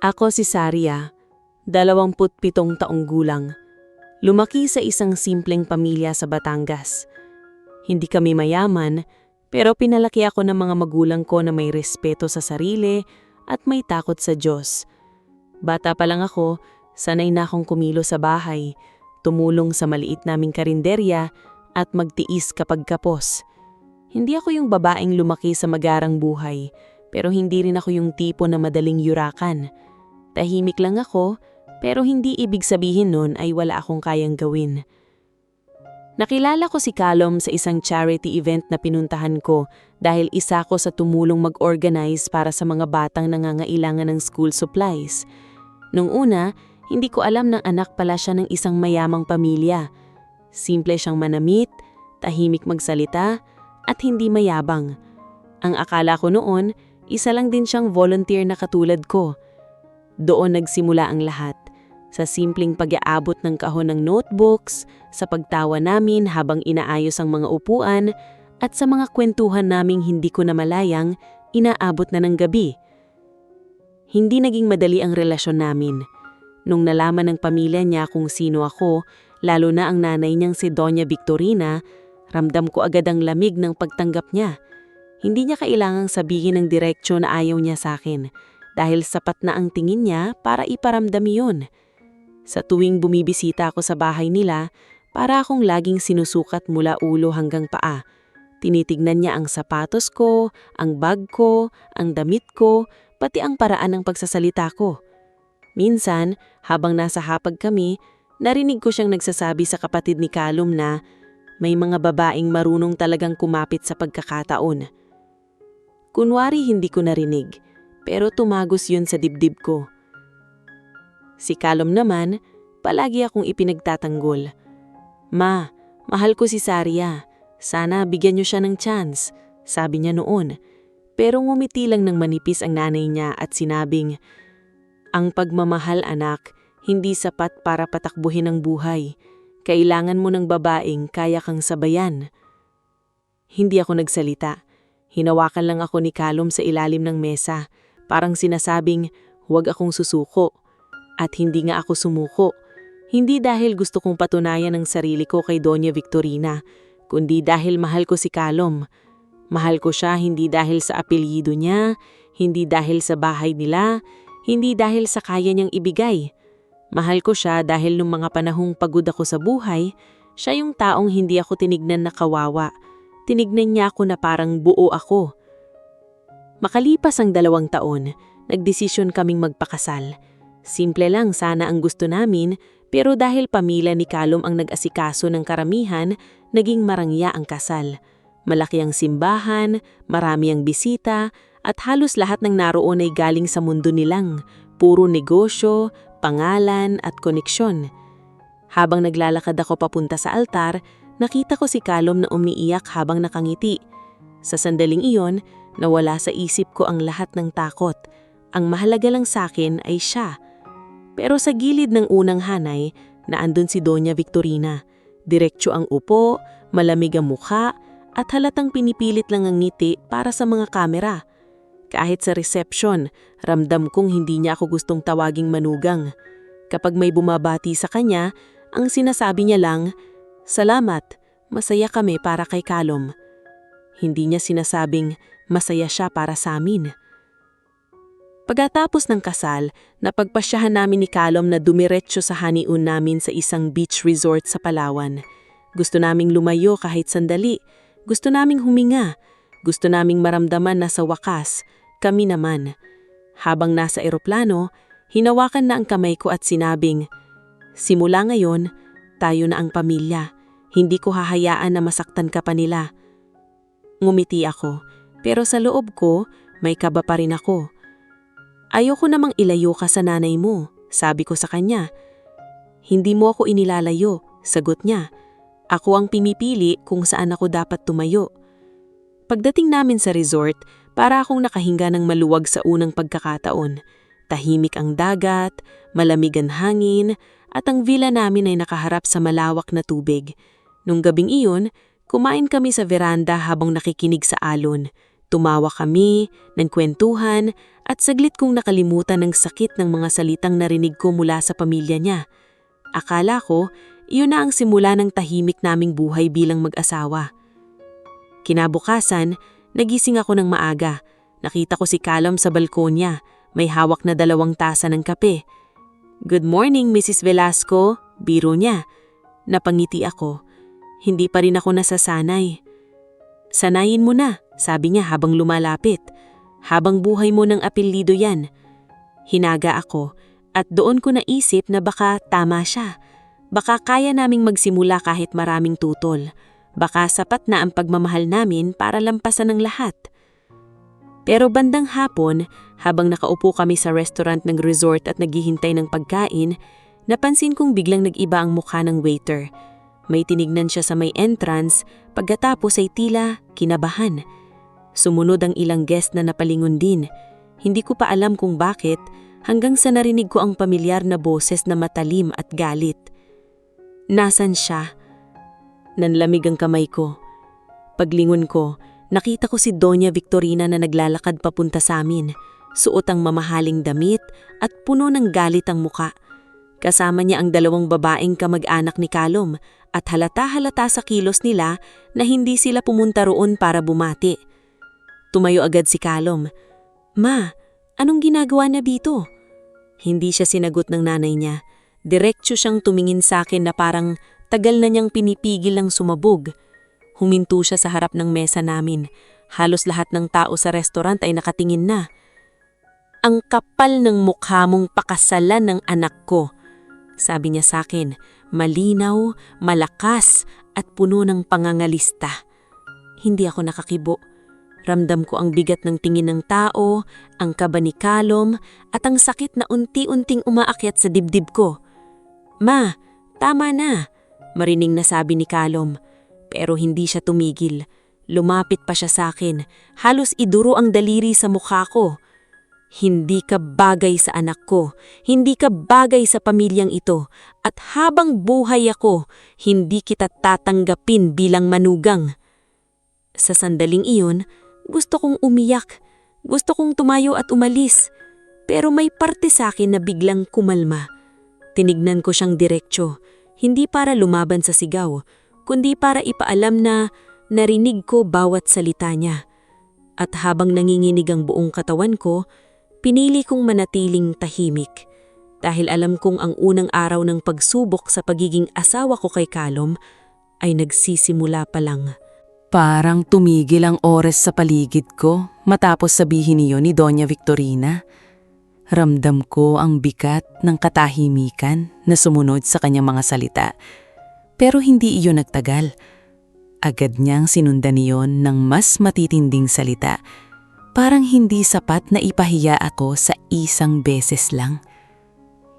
Ako si Saria, 27 taong gulang. Lumaki sa isang simpleng pamilya sa Batangas. Hindi kami mayaman, pero pinalaki ako ng mga magulang ko na may respeto sa sarili at may takot sa Diyos. Bata pa lang ako, sanay na akong kumilos sa bahay, tumulong sa maliit naming karinderya at magtiis kapag kapos. Hindi ako yung babaeng lumaki sa magarang buhay, pero hindi rin ako yung tipo na madaling yurakan. Tahimik lang ako, pero hindi ibig sabihin nun ay wala akong kayang gawin. Nakilala ko si Calum sa isang charity event na pinuntahan ko dahil isa ko sa tumulong mag-organize para sa mga batang nangangailangan ng school supplies. Nung una, hindi ko alam ng anak pala siya ng isang mayamang pamilya. Simple siyang manamit, tahimik magsalita, at hindi mayabang. Ang akala ko noon, isa lang din siyang volunteer na katulad ko. Doon nagsimula ang lahat. Sa simpleng pag-aabot ng kahon ng notebooks, sa pagtawa namin habang inaayos ang mga upuan, at sa mga kwentuhan naming hindi ko namalayang inaabot na ng gabi. Hindi naging madali ang relasyon namin. Nung nalaman ng pamilya niya kung sino ako, lalo na ang nanay niyang si Doña Victorina, ramdam ko agad ang lamig ng pagtanggap niya. Hindi niya kailangang sabihin ng diretsyo na ayaw niya sa akin, dahil sapat na ang tingin niya para iparamdam iyon. Sa tuwing bumibisita ako sa bahay nila, para akong laging sinusukat mula ulo hanggang paa. Tinitignan niya ang sapatos ko, ang bag ko, ang damit ko, pati ang paraan ng pagsasalita ko. Minsan, habang nasa hapag kami, narinig ko siyang nagsasabi sa kapatid ni Calum na may mga babaeng marunong talagang kumapit sa pagkakataon. Kunwari hindi ko narinig, pero tumagos yun sa dibdib ko. Si Calum naman, palagi akong ipinagtatanggol. Ma, mahal ko si Saria. Sana bigyan niyo siya ng chance, sabi niya noon. Pero ngumiti lang ng manipis ang nanay niya at sinabing, ang pagmamahal anak, hindi sapat para patakbuhin ang buhay. Kailangan mo ng babaeng kaya kang sabayan. Hindi ako nagsalita. Hinawakan lang ako ni Calum sa ilalim ng mesa. Parang sinasabing, huwag akong susuko. At hindi nga ako sumuko. Hindi dahil gusto kong patunayan ang sarili ko kay Doña Victorina, kundi dahil mahal ko si Calum. Mahal ko siya hindi dahil sa apelyido niya, hindi dahil sa bahay nila, hindi dahil sa kaya niyang ibigay. Mahal ko siya dahil nung mga panahong pagod ako sa buhay, siya yung taong hindi ako tinignan na kawawa. Tinignan niya ako na parang buo ako. Makalipas ang 2 taon, nagdesisyon kaming magpakasal. Simple lang sana ang gusto namin, pero dahil pamilya ni Calum ang nag-asikaso ng karamihan, naging marangya ang kasal. Malaki ang simbahan, marami ang bisita, at halos lahat ng naroon ay galing sa mundo nilang, puro negosyo, pangalan at koneksyon. Habang naglalakad ako papunta sa altar, nakita ko si Calum na umiiyak habang nakangiti. Sa sandaling iyon, nawala sa isip ko ang lahat ng takot. Ang mahalaga lang sa akin ay siya. Pero sa gilid ng unang hanay, naandun si Doña Victorina. Diretsyo ang upo, malamig ang mukha, at halatang pinipilit lang ang ngiti para sa mga kamera. Kahit sa reception, ramdam kong hindi niya ako gustong tawaging manugang. Kapag may bumabati sa kanya, ang sinasabi niya lang, salamat, masaya kami para kay Calum. Hindi niya sinasabing masaya siya para sa amin. Pagkatapos ng kasal, napagpasyahan namin ni Calum na dumiretso sa honeymoon namin sa isang beach resort sa Palawan. Gusto naming lumayo kahit sandali, gusto naming huminga, gusto naming maramdaman na sa wakas, kami naman. Habang nasa eroplano, hinawakan na ang kamay ko at sinabing, simula ngayon, tayo na ang pamilya. Hindi ko hahayaan na masaktan ka pa nila. Ngumiti ako, pero sa loob ko, may kaba pa rin ako. Ayoko namang ilayo ka sa nanay mo, sabi ko sa kanya. Hindi mo ako inilalayo, sagot niya. Ako ang pinipili kung saan ako dapat tumayo. Pagdating namin sa resort, para akong nakahinga ng maluwag sa unang pagkakataon. Tahimik ang dagat, malamig ang hangin, at ang villa namin ay nakaharap sa malawak na tubig. Nung gabing iyon, kumain kami sa veranda habang nakikinig sa alon. Tumawa kami, nagkwentuhan, at saglit kong nakalimutan ang sakit ng mga salitang narinig ko mula sa pamilya niya. Akala ko, iyon na ang simula ng tahimik naming buhay bilang mag-asawa. Kinabukasan, nagising ako ng maaga. Nakita ko si Callum sa balkonya, may hawak na 2 tasa ng kape. "Good morning, Mrs. Velasco," biro niya. Napangiti ako. Hindi pa rin ako nasasanay. "Sanayin mo na," sabi niya habang lumalapit. "Habang buhay mo ng apelyido yan." Hinaga ako at doon ko naisip na baka tama siya. Baka kaya naming magsimula kahit maraming tutol. Baka sapat na ang pagmamahal namin para lampasan ng lahat. Pero bandang hapon, habang nakaupo kami sa restaurant ng resort at naghihintay ng pagkain, napansin kong biglang nag-iba ang mukha ng waiter. May tinignan siya sa may entrance, pagkatapos ay tila kinabahan. Sumunod ang ilang guest na napalingon din. Hindi ko pa alam kung bakit, hanggang sa narinig ko ang pamilyar na boses na matalim at galit. "Nasaan siya?" Nanlamig ang kamay ko. Paglingon ko, nakita ko si Doña Victorina na naglalakad papunta sa amin. Suot ang mamahaling damit at puno ng galit ang muka. Kasama niya ang 2 babaeng kamag-anak ni Callum at halata-halata sa kilos nila na hindi sila pumunta roon para bumati. Tumayo agad si Callum. "Ma, anong ginagawa niya dito?" Hindi siya sinagot ng nanay niya. Diretso siyang tumingin sa akin na parang tagal na niyang pinipigil ng sumabog. Huminto siya sa harap ng mesa namin. Halos lahat ng tao sa restaurant ay nakatingin na. "Ang kapal ng mukha mong pakasalan ng anak ko," sabi niya sa akin, malinaw, malakas at puno ng pangangalista. Hindi ako nakakibo. Ramdam ko ang bigat ng tingin ng tao, ang kaba ni Callum at ang sakit na unti-unting umaakyat sa dibdib ko. "Ma, tama na," marining nasabi ni Callum. Pero hindi siya tumigil. Lumapit pa siya sa akin. Halos iduro ang daliri sa mukha ko. "Hindi ka bagay sa anak ko. Hindi ka bagay sa pamilyang ito. At habang buhay ako, hindi kita tatanggapin bilang manugang." Sa sandaling iyon, gusto kong umiyak. Gusto kong tumayo at umalis. Pero may parte sa akin na biglang kumalma. Tinignan ko siyang diretsyo. Hindi para lumaban sa sigaw, kundi para ipaalam na narinig ko bawat salita niya. At habang nanginginig ang buong katawan ko, pinili kong manatiling tahimik. Dahil alam kong ang unang araw ng pagsubok sa pagiging asawa ko kay Callum ay nagsisimula pa lang. Parang tumigil ang oras sa paligid ko matapos sabihin niyo ni Doña Victorina. Ramdam ko ang bigat ng katahimikan na sumunod sa kanyang mga salita. Pero hindi iyon nagtagal. Agad niyang sinundan iyon ng mas matitinding salita. Parang hindi sapat na ipahiya ako sa isang beses lang.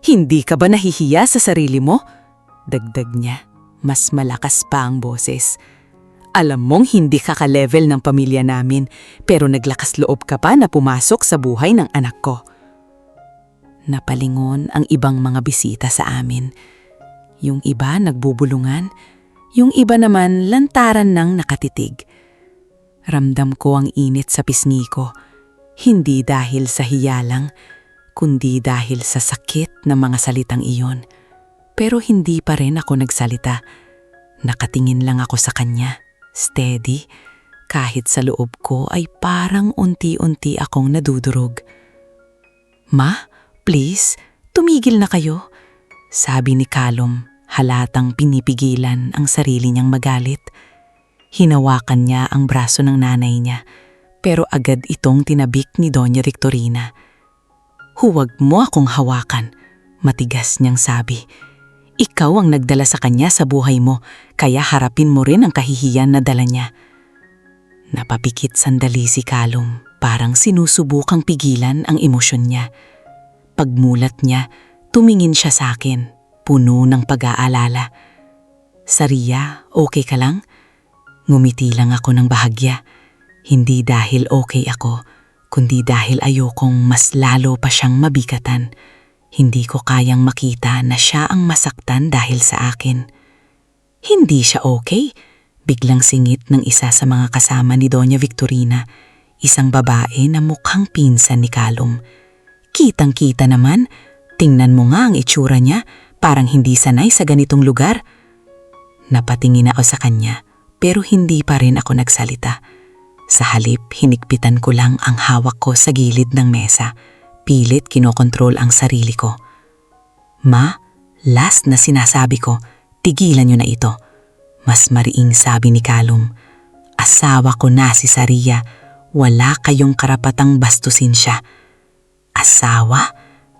"Hindi ka ba nahihiya sa sarili mo?" Dagdag niya, mas malakas pa ang boses. "Alam mong hindi ka ka-level ng pamilya namin, pero naglakas loob ka pa na pumasok sa buhay ng anak ko." Napalingon ang ibang mga bisita sa amin. Yung iba nagbubulungan, yung iba naman lantaran ng nakatitig. Ramdam ko ang init sa pisngi ko, hindi dahil sa hiya lang, kundi dahil sa sakit ng mga salitang iyon. Pero hindi pa rin ako nagsalita. Nakatingin lang ako sa kanya, steady, kahit sa loob ko ay parang unti-unti akong nadudurog. "Ma, please, tumigil na kayo," sabi ni Callum, halatang pinipigilan ang sarili niyang magalit. Hinawakan niya ang braso ng nanay niya, pero agad itong tinabik ni Doña Victorina. "Huwag mo akong hawakan," matigas niyang sabi. "Ikaw ang nagdala sa kanya sa buhay mo, kaya harapin mo rin ang kahihiyan na dala niya." Napapikit sandali si Callum, parang sinusubukang pigilan ang emosyon niya. Pagmulat niya, tumingin siya sa akin, puno ng pag-aalala. "Saria, okay ka lang?" Ngumiti lang ako ng bahagya. Hindi dahil okay ako, kundi dahil ayokong mas lalo pa siyang mabigatan. Hindi ko kayang makita na siya ang masaktan dahil sa akin. "Hindi siya okay?" Biglang singit ng isa sa mga kasama ni Doña Victorina. isang babae na mukhang pinsan ni Callum. Kitang-kita naman, tingnan mo nga ang itsura niya, parang hindi sanay sa ganitong lugar. Napatingin ako sa kanya, pero hindi pa rin ako nagsalita. Sa halip, hinigpitan ko lang ang hawak ko sa gilid ng mesa. Pilit kinokontrol ang sarili ko. Ma, last na sinasabi ko, tigilan niyo na ito. Mas mariing sabi ni Callum. Asawa ko na si Saria, wala kayong karapatang bastusin siya. Asawa?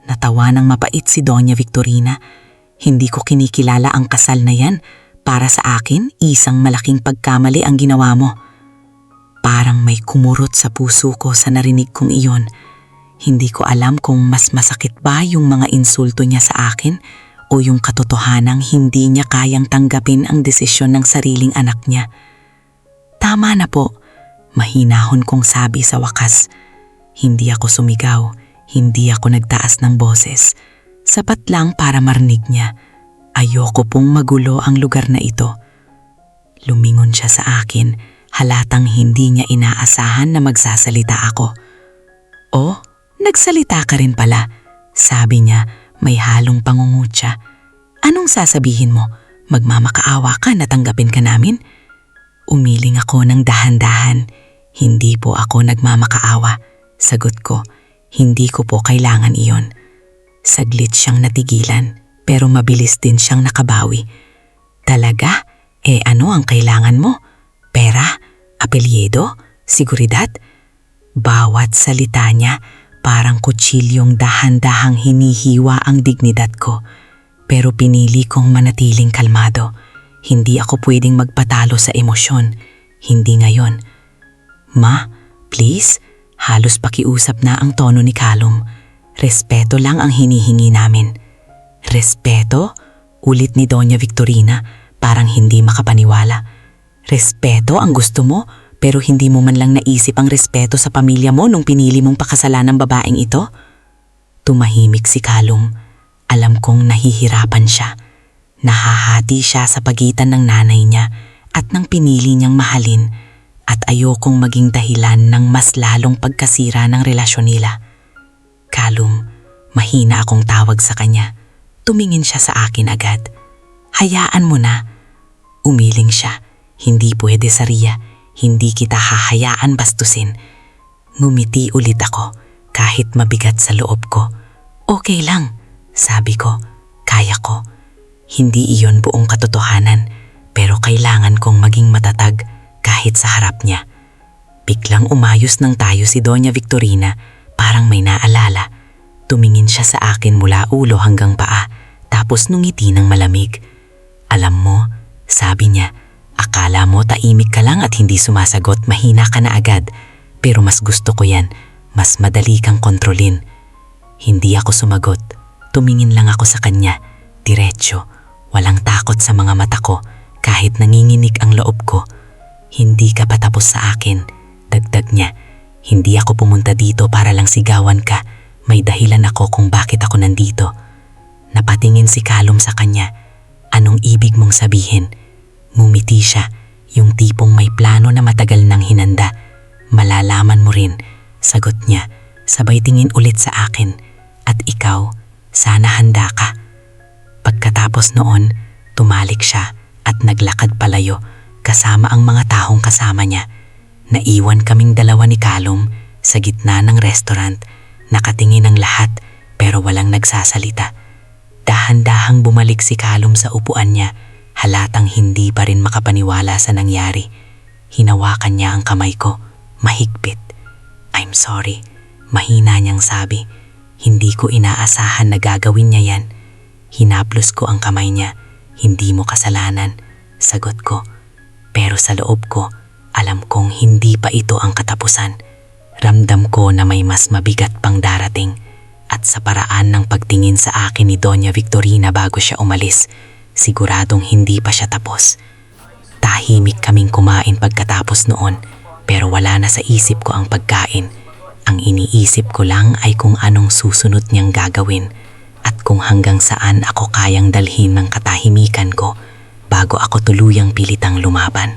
Natawa ng mapait si Doña Victorina. Hindi ko kinikilala ang kasal na yan. Para sa akin, isang malaking pagkamali ang ginawa mo. Parang may kumurot sa puso ko sa narinig kong iyon. Hindi ko alam kung mas masakit ba yung mga insulto niya sa akin o yung katotohanang hindi niya kayang tanggapin ang desisyon ng sariling anak niya. Tama na po, mahinahon kong sabi sa wakas. Hindi ako sumigaw, hindi ako nagtaas ng boses. Sapat lang para marinig niya. Ayoko pong magulo ang lugar na ito. Lumingon siya sa akin, halatang hindi niya inaasahan na magsasalita ako. Oh, nagsalita ka rin pala, sabi niya, may halong pangungutya. Anong sasabihin mo? Magmamakaawa ka na tanggapin ka namin? Umiling ako ng dahan-dahan. Hindi po ako nagmamakaawa. Sagot ko, hindi ko po kailangan iyon. Saglit siyang natigilan, pero mabilis din siyang nakabawi. Talaga? Ano ang kailangan mo? Pera? Apelyido? Seguridad? Bawat salita niya, parang kutsilyong dahan-dahang hinihiwa ang dignidad ko. Pero pinili kong manatiling kalmado. Hindi ako pwedeng magpatalo sa emosyon. Hindi ngayon. Ma, please, halos pakiusap na ang tono ni Callum. Respeto lang ang hinihingi namin. Respeto? Ulit ni Doña Victorina, parang hindi makapaniwala. Respeto ang gusto mo, pero hindi mo man lang naisip ang respeto sa pamilya mo nung pinili mong pakasalan ng babaeng ito? Tumahimik si Callum. Alam kong nahihirapan siya. Nahahati siya sa pagitan ng nanay niya at ng pinili niyang mahalin at ayokong maging dahilan ng mas lalong pagkasira ng relasyon nila. Callum, mahina akong tawag sa kanya. Tumingin siya sa akin agad. Hayaan mo na. Umiling siya. Hindi pwede, Saria. Hindi kita hahayaan bastusin. Ngumiti ulit ako kahit mabigat sa loob ko. Okay lang, sabi ko. Kaya ko. Hindi iyon buong katotohanan, pero kailangan kong maging matatag kahit sa harap niya. Biglang umayos ng tayo si Doña Victorina, parang may naalala. Tumingin siya sa akin mula ulo hanggang paa, tapos nungiti ng malamig. Alam mo, sabi niya, akala mo tahimik ka lang at hindi sumasagot, mahina ka na agad. Pero mas gusto ko yan, mas madali kang kontrolin. Hindi ako sumagot, tumingin lang ako sa kanya, diretsyo, walang takot sa mga mata ko, kahit nanginginig ang loob ko. Hindi ka pa tapos sa akin, dagdag niya. Hindi ako pumunta dito para lang sigawan ka. May dahilan ako kung bakit ako nandito. Napatingin si Callum sa kanya. Anong ibig mong sabihin? Ngumiti siya, yung tipong may plano na matagal nang hinanda. Malalaman mo rin, sagot niya, sabay tingin ulit sa akin. At ikaw, sana handa ka. Pagkatapos noon, tumalik siya at naglakad palayo kasama ang mga taong kasama niya. Naiwan kaming dalawa ni Callum sa gitna ng restaurant. Nakatingin ang lahat pero walang nagsasalita. Dahan-dahang bumalik si Callum sa upuan niya, halatang hindi pa rin makapaniwala sa nangyari. Hinawakan niya ang kamay ko, mahigpit. I'm sorry, mahina niyang sabi. Hindi ko inaasahan na gagawin niya yan. Hinaplos ko ang kamay niya. Hindi mo kasalanan, sagot ko. Pero sa loob ko, alam kong hindi pa ito ang katapusan. Ramdam ko na may mas mabigat pang darating. At sa paraan ng pagtingin sa akin ni Doña Victorina bago siya umalis, siguradong hindi pa siya tapos. Tahimik kaming kumain pagkatapos noon, pero wala na sa isip ko ang pagkain. Ang iniisip ko lang ay kung anong susunod niyang gagawin at kung hanggang saan ako kayang dalhin ng katahimikan ko bago ako tuluyang pilitang lumaban.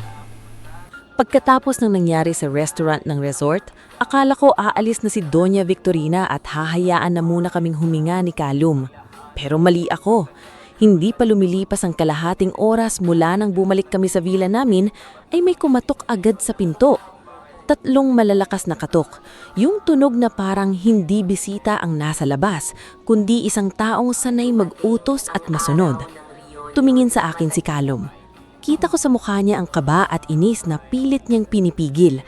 Pagkatapos ng nangyari sa restaurant ng resort, akala ko aalis na si Doña Victorina at hahayaan na muna kaming huminga ni Calum. Pero mali ako. Hindi pa lumilipas ang kalahating oras mula nang bumalik kami sa villa namin ay may kumatok agad sa pinto. 3 malalakas na katok. Yung tunog na parang hindi bisita ang nasa labas, kundi isang taong sanay mag-utos at masunod. Tumingin sa akin si Calum. Kita ko sa mukha niya ang kaba at inis na pilit niyang pinipigil.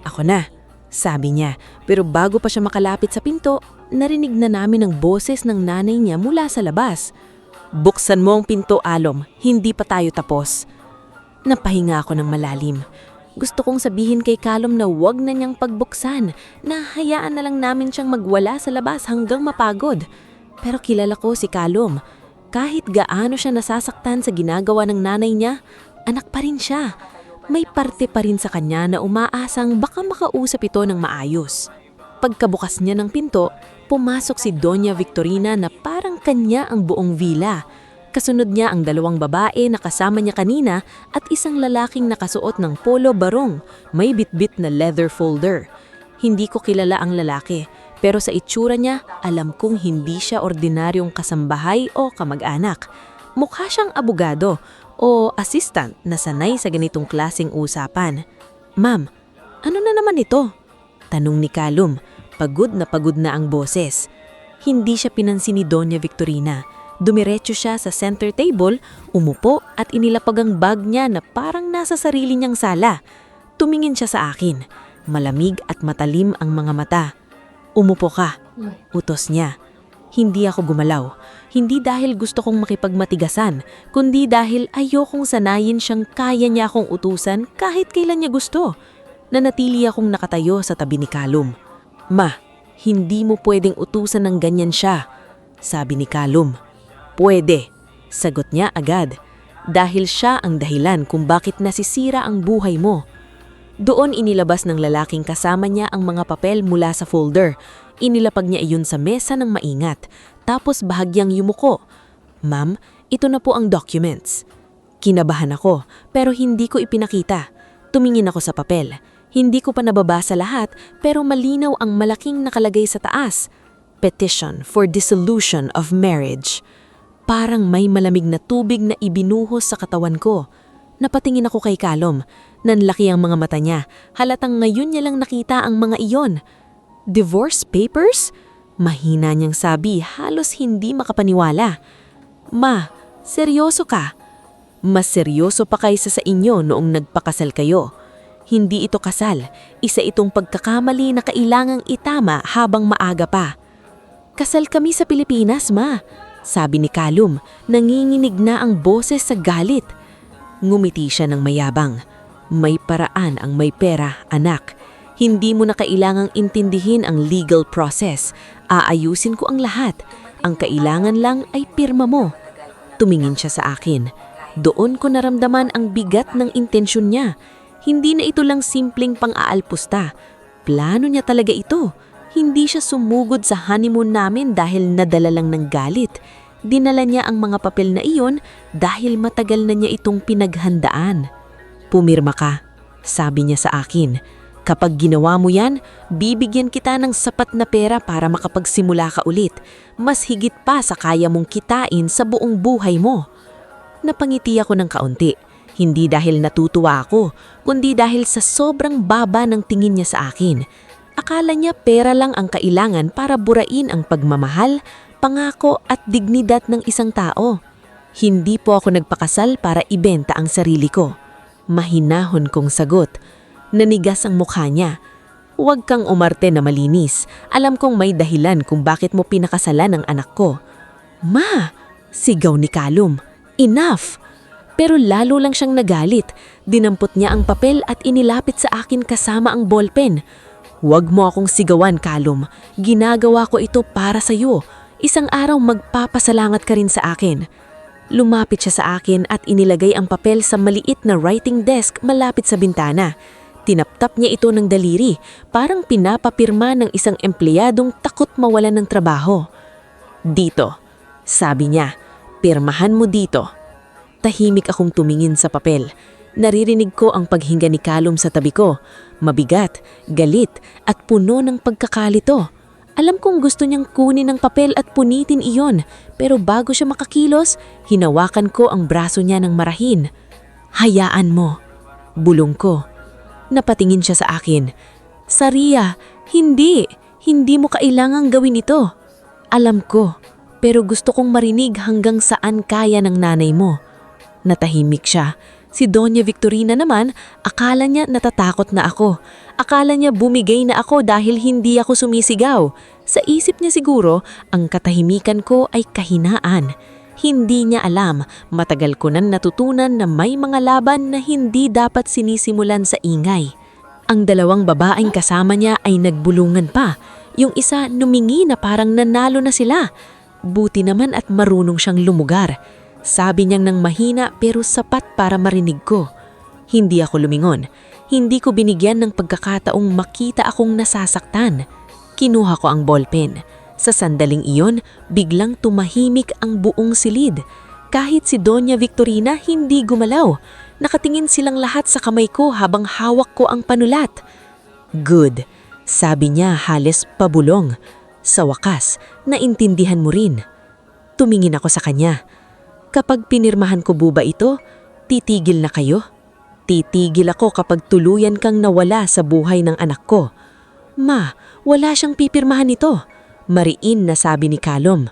Ako na, sabi niya, pero bago pa siya makalapit sa pinto, narinig na namin ang boses ng nanay niya mula sa labas. Buksan mo ang pinto, Alom, hindi pa tayo tapos. Napahinga ako ng malalim. Gusto kong sabihin kay Calum na wag na niyang pagbuksan, na hayaan na lang namin siyang magwala sa labas hanggang mapagod. Pero kilala ko si Calum. Kahit gaano siya nasasaktan sa ginagawa ng nanay niya, anak pa rin siya. May parte pa rin sa kanya na umaasang baka makausap ito ng maayos. Pagkabukas niya ng pinto, pumasok si Doña Victorina na parang kanya ang buong villa. Kasunod niya ang 2 babae na kasama niya kanina at isang lalaking nakasuot ng polo barong, may bitbit na leather folder. Hindi ko kilala ang lalaki, pero sa itsura niya, alam kong hindi siya ordinaryong kasambahay o kamag-anak. Mukha siyang abogado o assistant na sanay sa ganitong klaseng usapan. "Ma'am, ano na naman ito?" tanong ni Calum. Pagod na ang boses. Hindi siya pinansin ni Doña Victorina. Dumiretso siya sa center table, umupo at inilapag ang bag niya na parang nasa sarili niyang sala. Tumingin siya sa akin. Malamig at matalim ang mga mata. "Umupo ka," utos niya. Hindi ako gumalaw. Hindi dahil gusto kong makipagmatigasan, kundi dahil ayokong sanayin siyang kaya niya akong utusan kahit kailan niya gusto. Nanatili akong nakatayo sa tabi ni Calum. "Ma, hindi mo pwedeng utusan ng ganyan siya," sabi ni Calum. "Pwede," sagot niya agad. "Dahil siya ang dahilan kung bakit nasisira ang buhay mo." Doon inilabas ng lalaking kasama niya ang mga papel mula sa folder. Inilapag niya iyon sa mesa ng maingat, tapos bahagyang yumuko. "Ma'am, ito na po ang documents." Kinabahan ako, pero hindi ko ipinakita. Tumingin ako sa papel. Hindi ko pa nababasa lahat, pero malinaw ang malaking nakalagay sa taas. Petition for dissolution of marriage. Parang may malamig na tubig na ibinuhos sa katawan ko. Napatingin ako kay Calum. Nanlaki ang mga mata niya. Halatang ngayon niya lang nakita ang mga iyon. "Divorce papers?" Mahina niyang sabi, halos hindi makapaniwala. "Ma, seryoso ka?" "Mas seryoso pa kaysa sa inyo noong nagpakasal kayo. Hindi ito kasal. Isa itong pagkakamali na kailangang itama habang maaga pa." "Kasal kami sa Pilipinas, Ma," sabi ni Calum. Nanginginig na ang boses sa galit. Ngumiti siya ng mayabang. "May paraan ang may pera, anak. Hindi mo na kailangang intindihin ang legal process. Aayusin ko ang lahat. Ang kailangan lang ay pirma mo." Tumingin siya sa akin. Doon ko naramdaman ang bigat ng intensyon niya. Hindi na ito lang simpleng pang-aalpusta. Plano niya talaga ito. Hindi siya sumugod sa honeymoon namin dahil nadala lang ng galit. Dinala niya ang mga papel na iyon dahil matagal na niya itong pinaghandaan. "Pumirma ka," sabi niya sa akin. "Kapag ginawa mo yan, bibigyan kita ng sapat na pera para makapagsimula ka ulit. Mas higit pa sa kaya mong kitain sa buong buhay mo." Napangiti ako ng kaunti. Hindi dahil natutuwa ako, kundi dahil sa sobrang baba ng tingin niya sa akin. Akala niya pera lang ang kailangan para burain ang pagmamahal, pangako at dignidad ng isang tao. Hindi po ako nagpakasal para ibenta ang sarili ko. Mahinahon kong sagot. Nanigas ang mukha niya. "Huwag kang umarte na malinis. Alam kong may dahilan kung bakit mo pinakasalan ang anak ko." "Ma!" sigaw ni Calum. "Enough!" Pero lalo lang siyang nagalit. Dinampot niya ang papel at inilapit sa akin kasama ang ballpen. "Huwag mo akong sigawan, Calum. Ginagawa ko ito para sa iyo. Isang araw magpapasalamat ka rin sa akin." Lumapit siya sa akin at inilagay ang papel sa maliit na writing desk malapit sa bintana. Tinaptap niya ito ng daliri, parang pinapapirma ng isang empleyadong takot mawalan ng trabaho. "Dito," sabi niya, "pirmahan mo dito." Tahimik akong tumingin sa papel. Naririnig ko ang paghinga ni Kalom sa tabi ko. Mabigat, galit, at puno ng pagkakalito. Alam kong gusto niyang kunin ang papel at punitin iyon, pero bago siya makakilos, hinawakan ko ang braso niya ng marahin. Hayaan mo. Bulong ko. Napatingin siya sa akin. Saria, hindi. Hindi mo kailangang gawin ito. Alam ko, pero gusto kong marinig hanggang saan kaya ng nanay mo. Natahimik siya. Si Doña Victorina naman, akala niya natatakot na ako. Akala niya bumigay na ako dahil hindi ako sumisigaw. Sa isip niya siguro, ang katahimikan ko ay kahinaan. Hindi niya alam, matagal ko nang natutunan na may mga laban na hindi dapat sinisimulan sa ingay. Ang dalawang babaeng kasama niya ay nagbulungan pa. Yung isa numingi na parang nanalo na sila. Buti naman at marunong siyang lumugar. Sabi niyang nang mahina pero sapat para marinig ko. Hindi ako lumingon. Hindi ko binigyan ng pagkakataong makita akong nasasaktan. Kinuha ko ang ballpen. Sa sandaling iyon, biglang tumahimik ang buong silid. Kahit si Doña Victorina hindi gumalaw. Nakatingin silang lahat sa kamay ko habang hawak ko ang panulat. Good, sabi niya halos pabulong. Sa wakas, naintindihan mo rin. Tumingin ako sa kanya. Kapag pinirmahan ko ba ito, titigil na kayo? Titigil ako kapag tuluyan kang nawala sa buhay ng anak ko. Ma, wala siyang pipirmahan nito. Mariin na sabi ni Kalom.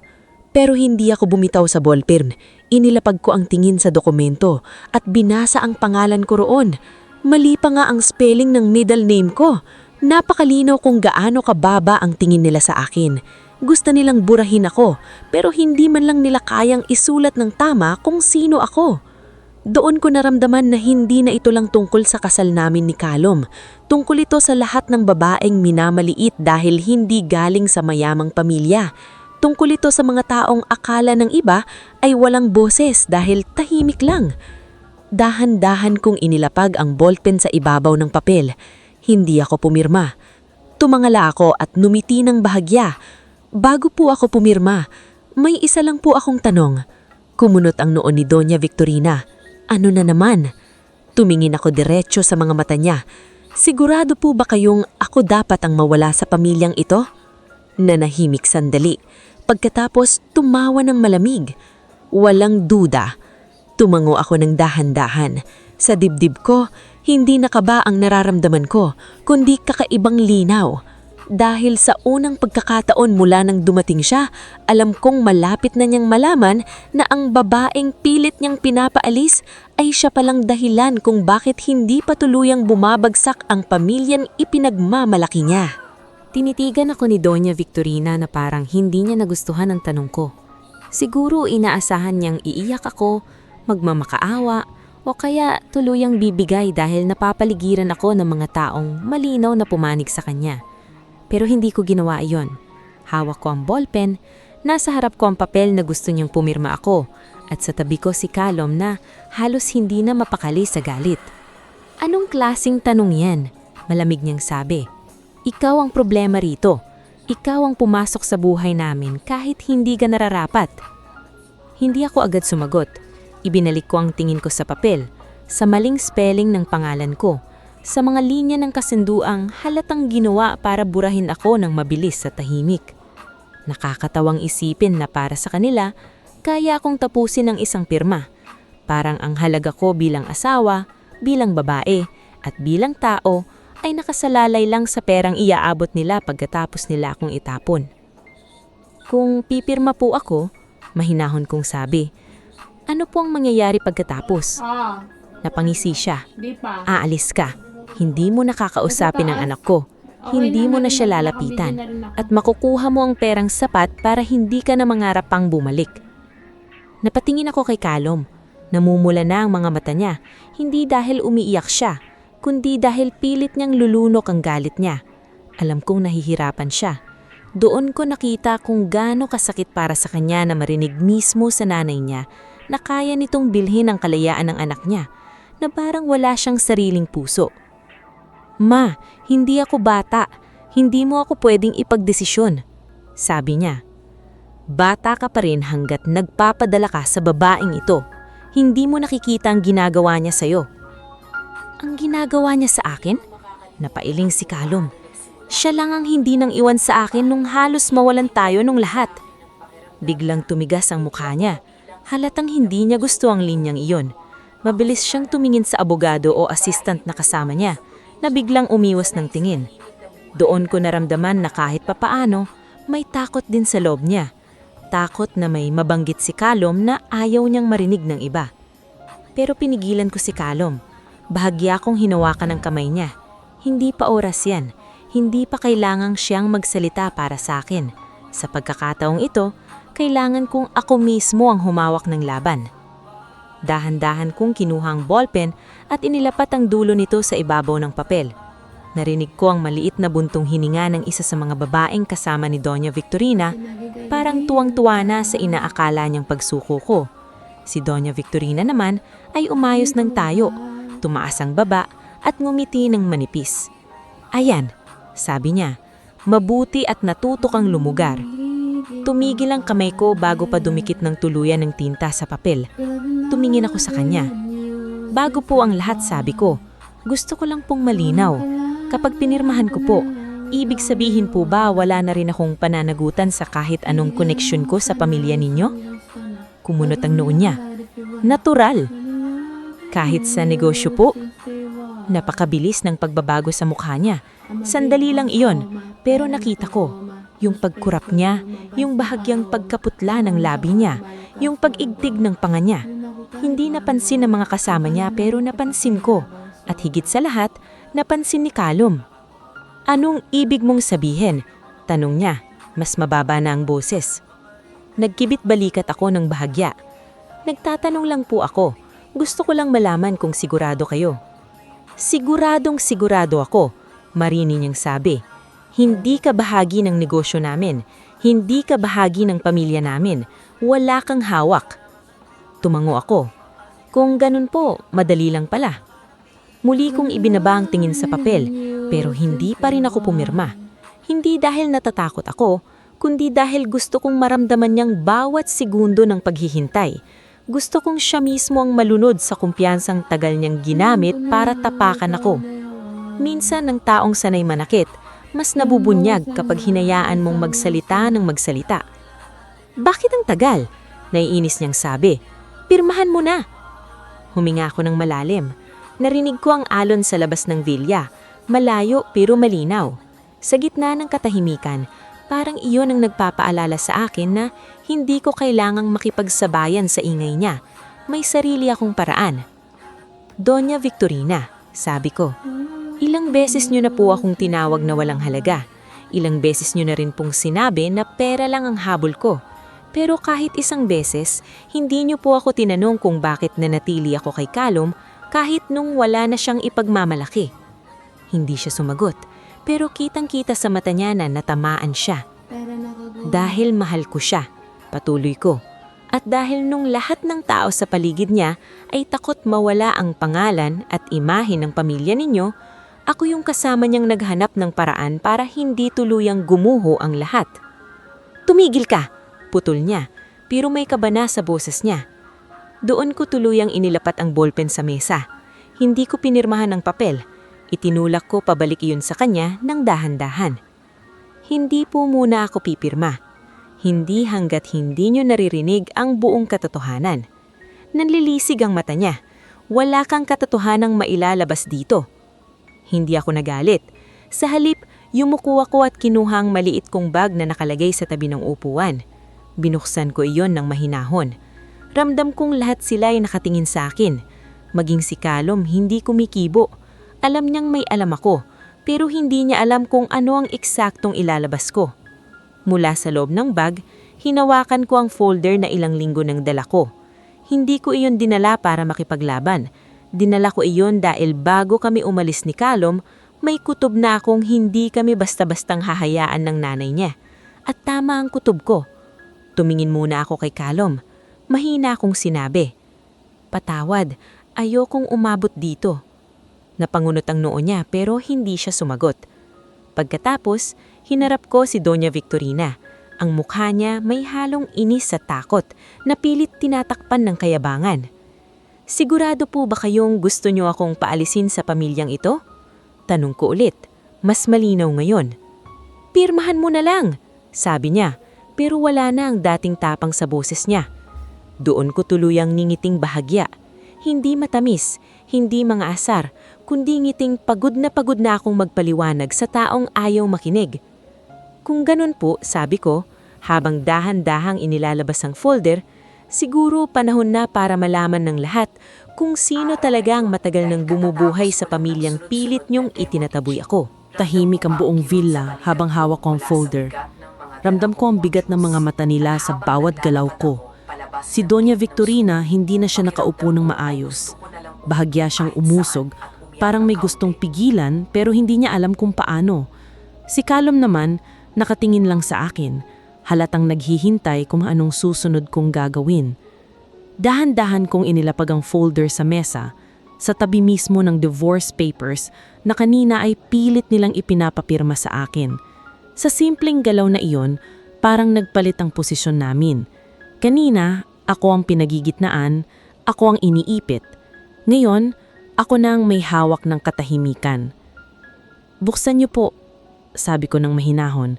Pero hindi ako bumitaw sa ballpen. Inilapag ko ang tingin sa dokumento at binasa ang pangalan ko roon. Mali pa nga ang spelling ng middle name ko. Napakalinaw kung gaano kababa ang tingin nila sa akin. Gusto nilang burahin ako, pero hindi man lang nila kayang isulat ng tama kung sino ako. Doon ko naramdaman na hindi na ito lang tungkol sa kasal namin ni Kalom. Tungkol ito sa lahat ng babaeng minamaliit dahil hindi galing sa mayamang pamilya. Tungkol ito sa mga taong akala ng iba ay walang boses dahil tahimik lang. Dahan-dahan kong inilapag ang ballpen sa ibabaw ng papel. Hindi ako pumirma. Tumangala ako at numiti ng bahagya. Bago po ako pumirma, may isa lang po akong tanong. Kumunot ang noon ni Doña Victorina. Ano na naman? Tumingin ako diretso sa mga mata niya. Sigurado po ba kayong ako dapat ang mawala sa pamilyang ito? Nanahimik sandali. Pagkatapos tumawa ng malamig. Walang duda. Tumango ako ng dahan-dahan. Sa dibdib ko, hindi na kaba ang nararamdaman ko, kundi kakaibang linaw. Dahil sa unang pagkakataon mula nang dumating siya, alam kong malapit na niyang malaman na ang babaeng pilit niyang pinapaalis ay siya palang dahilan kung bakit hindi patuluyang bumabagsak ang pamilyang ipinagmamalaki niya. Tinitigan ako ni Doña Victorina na parang hindi niya nagustuhan ang tanong ko. Siguro inaasahan niyang iiyak ako, magmamakaawa, o kaya tuluyang bibigay dahil napapaligiran ako ng mga taong malinaw na pumanig sa kanya. Pero hindi ko ginawa iyon. Hawak ko ang ballpen, nasa harap ko ang papel na gusto niyang pumirma ako, at sa tabi ko si Kalom na halos hindi na mapakali sa galit. Anong klasing tanong yan? Malamig niyang sabi. Ikaw ang problema rito. Ikaw ang pumasok sa buhay namin kahit hindi ka nararapat. Hindi ako agad sumagot. Ibinalik ko ang tingin ko sa papel, sa maling spelling ng pangalan ko, sa mga linya ng kasunduang halatang ginawa para burahin ako ng mabilis sa tahimik. Nakakatawang isipin na para sa kanila, kaya akong tapusin ang isang pirma. Parang ang halaga ko bilang asawa, bilang babae, at bilang tao ay nakasalalay lang sa perang iaabot nila pagkatapos nila akong itapon. Kung pipirma po ako, mahinahon kong sabi, ano po ang mangyayari pagkatapos? Napangisi siya. Aalis ka. Hindi mo nakakausapin ang anak ko. Hindi mo na siya lalapitan. At makukuha mo ang perang sapat para hindi ka na mangarap pang bumalik. Napatingin ako kay Kalom. Namumula na ang mga mata niya. Hindi dahil umiiyak siya, kundi dahil pilit niyang lulunok ang galit niya. Alam kong nahihirapan siya. Doon ko nakita kung gaano kasakit para sa kanya na marinig mismo sa nanay niya na kaya nitong bilhin ang kalayaan ng anak niya, na parang wala siyang sariling puso. Ma, hindi ako bata. Hindi mo ako pwedeng ipagdesisyon, sabi niya. Bata ka pa rin hanggat nagpapadala ka sa babaeng ito. Hindi mo nakikita ang ginagawa niya sa'yo. Ang ginagawa niya sa akin? Napailing si Calum. Siya lang ang hindi nang iwan sa akin nung halos mawalan tayo nung lahat. Biglang tumigas ang mukha niya. Halatang hindi niya gusto ang linyang iyon. Mabilis siyang tumingin sa abogado o assistant na kasama niya, na biglang umiwas ng tingin. Doon ko naramdaman na kahit papaano, may takot din sa loob niya. Takot na may mabanggit si Calum na ayaw niyang marinig ng iba. Pero pinigilan ko si Calum. Bahagya kong hinawakan ang kamay niya. Hindi pa oras yan. Hindi pa kailangang siyang magsalita para sa akin. Sa pagkakataong ito, kailangan kong ako mismo ang humawak ng laban. Dahan-dahan kong kinuhang ballpen at inilapat ang dulo nito sa ibabaw ng papel. Narinig ko ang maliit na buntong hininga ng isa sa mga babaeng kasama ni Doña Victorina, parang tuwang-tuwa na sa inaakala niyang pagsuko ko. Si Doña Victorina naman ay umayos ng tayo, tumaas ang baba at ngumiti ng manipis. Ayan, sabi niya, mabuti at natuto kang lumugar. Tumigil ang kamay ko bago pa dumikit ng tuluyan ng tinta sa papel. Tumingin ako sa kanya. Bago po ang lahat, sabi ko, gusto ko lang pong malinaw. Kapag pinirmahan ko po, ibig sabihin po ba wala na rin akong pananagutan sa kahit anong koneksyon ko sa pamilya ninyo? Kumunot ang noon niya. Natural. Kahit sa negosyo po. Napakabilis ng pagbabago sa mukha niya. Sandali lang iyon, pero nakita ko. Yung pagkurap niya, yung bahagyang pagkaputla ng labi niya, yung pag-igtig ng panga niya. Hindi napansin ng mga kasama niya pero napansin ko. At higit sa lahat, napansin ni Calum. Anong ibig mong sabihin? Tanong niya, mas mababa na ang boses. Nagkibit balikat ako ng bahagya. Nagtatanong lang po ako. Gusto ko lang malaman kung sigurado kayo. Siguradong sigurado ako, marinig niyang sabi. Hindi ka bahagi ng negosyo namin. Hindi ka bahagi ng pamilya namin. Wala kang hawak. Tumango ako. Kung ganun po, madali lang pala. Muli kong ibinaba ang tingin sa papel, pero hindi pa rin ako pumirma. Hindi dahil natatakot ako, kundi dahil gusto kong maramdaman niyang bawat segundo ng paghihintay. Gusto kong siya mismo ang malunod sa kumpiyansang tagal niyang ginamit para tapakan ako. Minsan ng taong sanay manakit, mas nabubunyag kapag hinayaan mong magsalita ng magsalita. Bakit ang tagal? Naiinis niyang sabi. Pirmahan mo na. Huminga ako ng malalim. Narinig ko ang alon sa labas ng vilya. Malayo pero malinaw. Sa gitna ng katahimikan, parang iyon ang nagpapaalala sa akin na hindi ko kailangang makipagsabayan sa ingay niya. May sarili akong paraan. Doña Victorina, sabi ko. Ilang beses niyo na po akong tinawag na walang halaga. Ilang beses niyo na rin pong sinabi na pera lang ang habol ko. Pero kahit isang beses, hindi niyo po ako tinanong kung bakit nanatili ako kay Calum kahit nung wala na siyang ipagmamalaki. Hindi siya sumagot, pero kitang-kita sa mata niya na natamaan siya. Dahil mahal ko siya, patuloy ko. At dahil nung lahat ng tao sa paligid niya ay takot mawala ang pangalan at imahe ng pamilya ninyo, ako yung kasama niyang naghanap ng paraan para hindi tuluyang gumuho ang lahat. Tumigil ka! Putol niya, pero may kabana sa boses niya. Doon ko tuluyang inilapat ang ballpen sa mesa. Hindi ko pinirmahan ang papel. Itinulak ko pabalik iyon sa kanya ng dahan-dahan. Hindi po muna ako pipirma. Hindi hanggat hindi niyo naririnig ang buong katotohanan. Nanlilisig ang mata niya. Wala kang katotohanang mailalabas dito. Hindi ako nagalit. Sa halip, yumuko ako at kinuhang maliit kong bag na nakalagay sa tabi ng upuan. Binuksan ko iyon ng mahinahon. Ramdam kong lahat sila ay nakatingin sa akin. Maging si Calum hindi kumikibo. Alam niyang may alam ako, pero hindi niya alam kung ano ang eksaktong ilalabas ko. Mula sa loob ng bag, hinawakan ko ang folder na ilang linggo nang dala ko. Hindi ko iyon dinala para makipaglaban. Dinala ko iyon dahil bago kami umalis ni Calum, may kutob na akong hindi kami basta-bastang hahayaan ng nanay niya. At tama ang kutob ko. Tumingin muna ako kay Calum. Mahina akong sinabi. Patawad, ayokong umabot dito. Napangunot ang noo niya pero hindi siya sumagot. Pagkatapos, hinarap ko si Doña Victorina. Ang mukha niya may halong inis sa takot na pilit tinatakpan ng kayabangan. Sigurado po ba kayong gusto nyo akong paalisin sa pamilyang ito? Tanong ko ulit. Mas malinaw ngayon. Pirmahan mo na lang, sabi niya, pero wala na ang dating tapang sa boses niya. Doon ko tuluyang ningiting bahagya. Hindi matamis, hindi mga asar, kundi ngiting pagod na akong magpaliwanag sa taong ayaw makinig. Kung ganun po, sabi ko, habang dahan-dahang inilalabas ang folder, siguro panahon na para malaman ng lahat kung sino talaga ang matagal nang bumubuhay sa pamilyang pilit niyong itinataboy ako. Tahimik ang buong villa habang hawak ko ang folder. Ramdam ko ang bigat ng mga mata nila sa bawat galaw ko. Si Doña Victorina hindi na siya nakaupo ng maayos. Bahagya siyang umusog, parang may gustong pigilan pero hindi niya alam kung paano. Si Calum naman, nakatingin lang sa akin, halatang naghihintay kung anong susunod kong gagawin. Dahan-dahan kong inilapag ang folder sa mesa, sa tabi mismo ng divorce papers na kanina ay pilit nilang ipinapapirma sa akin. Sa simpleng galaw na iyon, parang nagpalit ang posisyon namin. Kanina, ako ang pinagigitnaan, ako ang iniipit. Ngayon, ako na ang may hawak ng katahimikan. "Buksan niyo po," sabi ko ng mahinahon.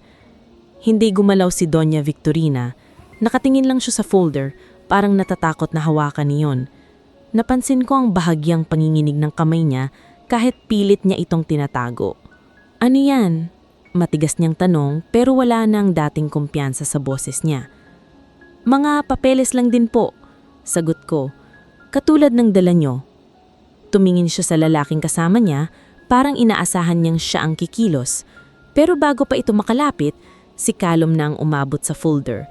Hindi gumalaw si Doña Victorina. Nakatingin lang siya sa folder, parang natatakot na hawakan niyon. Napansin ko ang bahagyang panginginig ng kamay niya kahit pilit niya itong tinatago. "Ano yan?" Matigas niyang tanong pero wala nang dating kumpiyansa sa boses niya. "Mga papeles lang din po," sagot ko. "Katulad ng dala niyo." Tumingin siya sa lalaking kasama niya, parang inaasahan niyang siya ang kikilos. Pero bago pa ito makalapit, si Calum na ang umabot sa folder.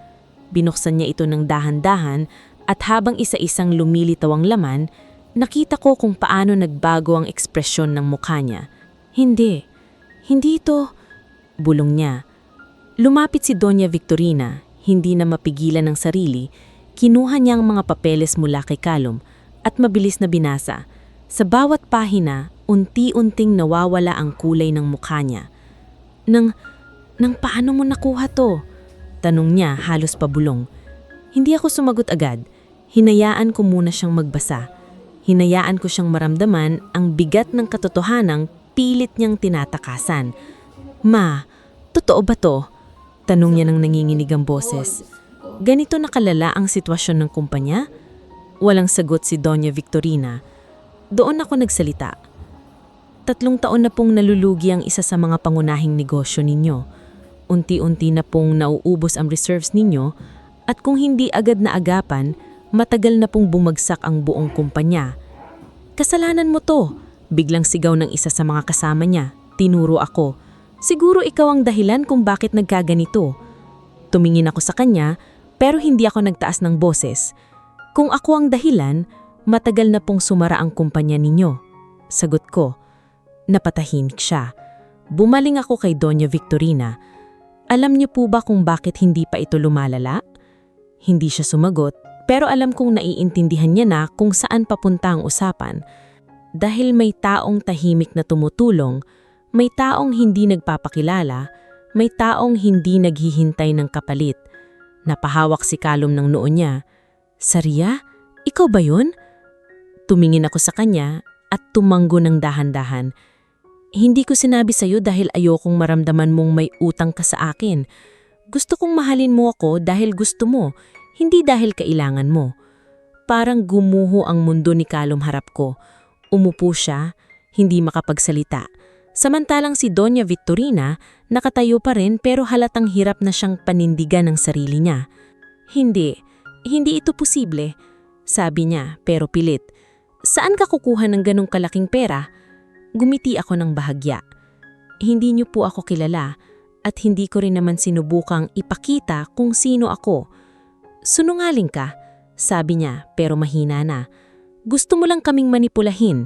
Binuksan niya ito ng dahan-dahan at habang isa-isang lumilitaw ang laman, nakita ko kung paano nagbago ang ekspresyon ng mukha niya. Hindi ito," bulong niya. Lumapit si Doña Victorina, hindi na mapigilan ng sarili, kinuha niya ang mga papeles mula kay Calum at mabilis na binasa. Sa bawat pahina, unti-unting nawawala ang kulay ng mukha niya. Nang paano mo nakuha to?" Tanong niya halos pabulong. Hindi ako sumagot agad. Hinayaan ko muna siyang magbasa. Hinayaan ko siyang maramdaman ang bigat ng katotohanang pilit niyang tinatakasan. "Ma, totoo ba to?" Tanong niya ng nanginginig ang boses. "Ganito na kalala ang sitwasyon ng kumpanya?" Walang sagot si Doña Victorina. Doon ako nagsalita. 3 taon na pong nalulugi ang isa sa mga pangunahing negosyo ninyo. Unti-unti na pong nauubos ang reserves ninyo at kung hindi agad na agapan, matagal na pong bumagsak ang buong kumpanya. "Kasalanan mo to," biglang sigaw ng isa sa mga kasama niya. Tinuro ako. "Siguro ikaw ang dahilan kung bakit nagkaganito." Tumingin ako sa kanya pero hindi ako nagtaas ng boses. "Kung ako ang dahilan, matagal na pong sumara ang kumpanya ninyo." Sagot ko. Napatahimik siya. Bumaling ako kay Doña Victorina. "Alam niyo po ba kung bakit hindi pa ito lumalala?" Hindi siya sumagot, pero alam kong naiintindihan niya na kung saan papunta ang usapan. Dahil may taong tahimik na tumutulong, may taong hindi nagpapakilala, may taong hindi naghihintay ng kapalit. Napahawak si Calum ng noo niya. "Saria, ikaw ba yun?" Tumingin ako sa kanya at tumanggo ng dahan-dahan. "Hindi ko sinabi sa'yo dahil ayokong maramdaman mong may utang ka sa akin. Gusto kong mahalin mo ako dahil gusto mo, hindi dahil kailangan mo." Parang gumuho ang mundo ni Calum harap ko. Umupo siya, hindi makapagsalita. Samantalang si Doña Victorina nakatayo pa rin pero halatang hirap na siyang panindigan ng sarili niya. Hindi ito posible," sabi niya pero pilit. "Saan ka kukuha ng ganong kalaking pera?" Gumiti ako ng bahagya. "Hindi niyo po ako kilala at hindi ko rin naman sinubukang ipakita kung sino ako." "Sunungaling ka," sabi niya pero mahina na. "Gusto mo lang kaming manipulahin.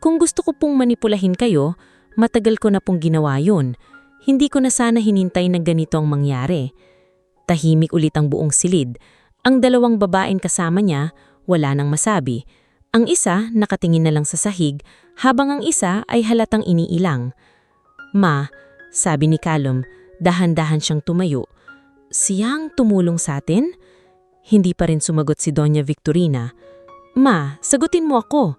Kung gusto ko pong manipulahin kayo, matagal ko na pong ginawa yun. Hindi ko na sana hinintay na ganito ang mangyari." Tahimik ulit ang buong silid. Ang 2 babaeng kasama niya, wala nang masabi. Ang isa nakatingin na lang sa sahig, habang ang isa ay halatang iniilang. "Ma," sabi ni Calum, dahan-dahan siyang tumayo. "Siyang tumulong sa atin?" Hindi pa rin sumagot si Doña Victorina. Ma, sagutin mo ako.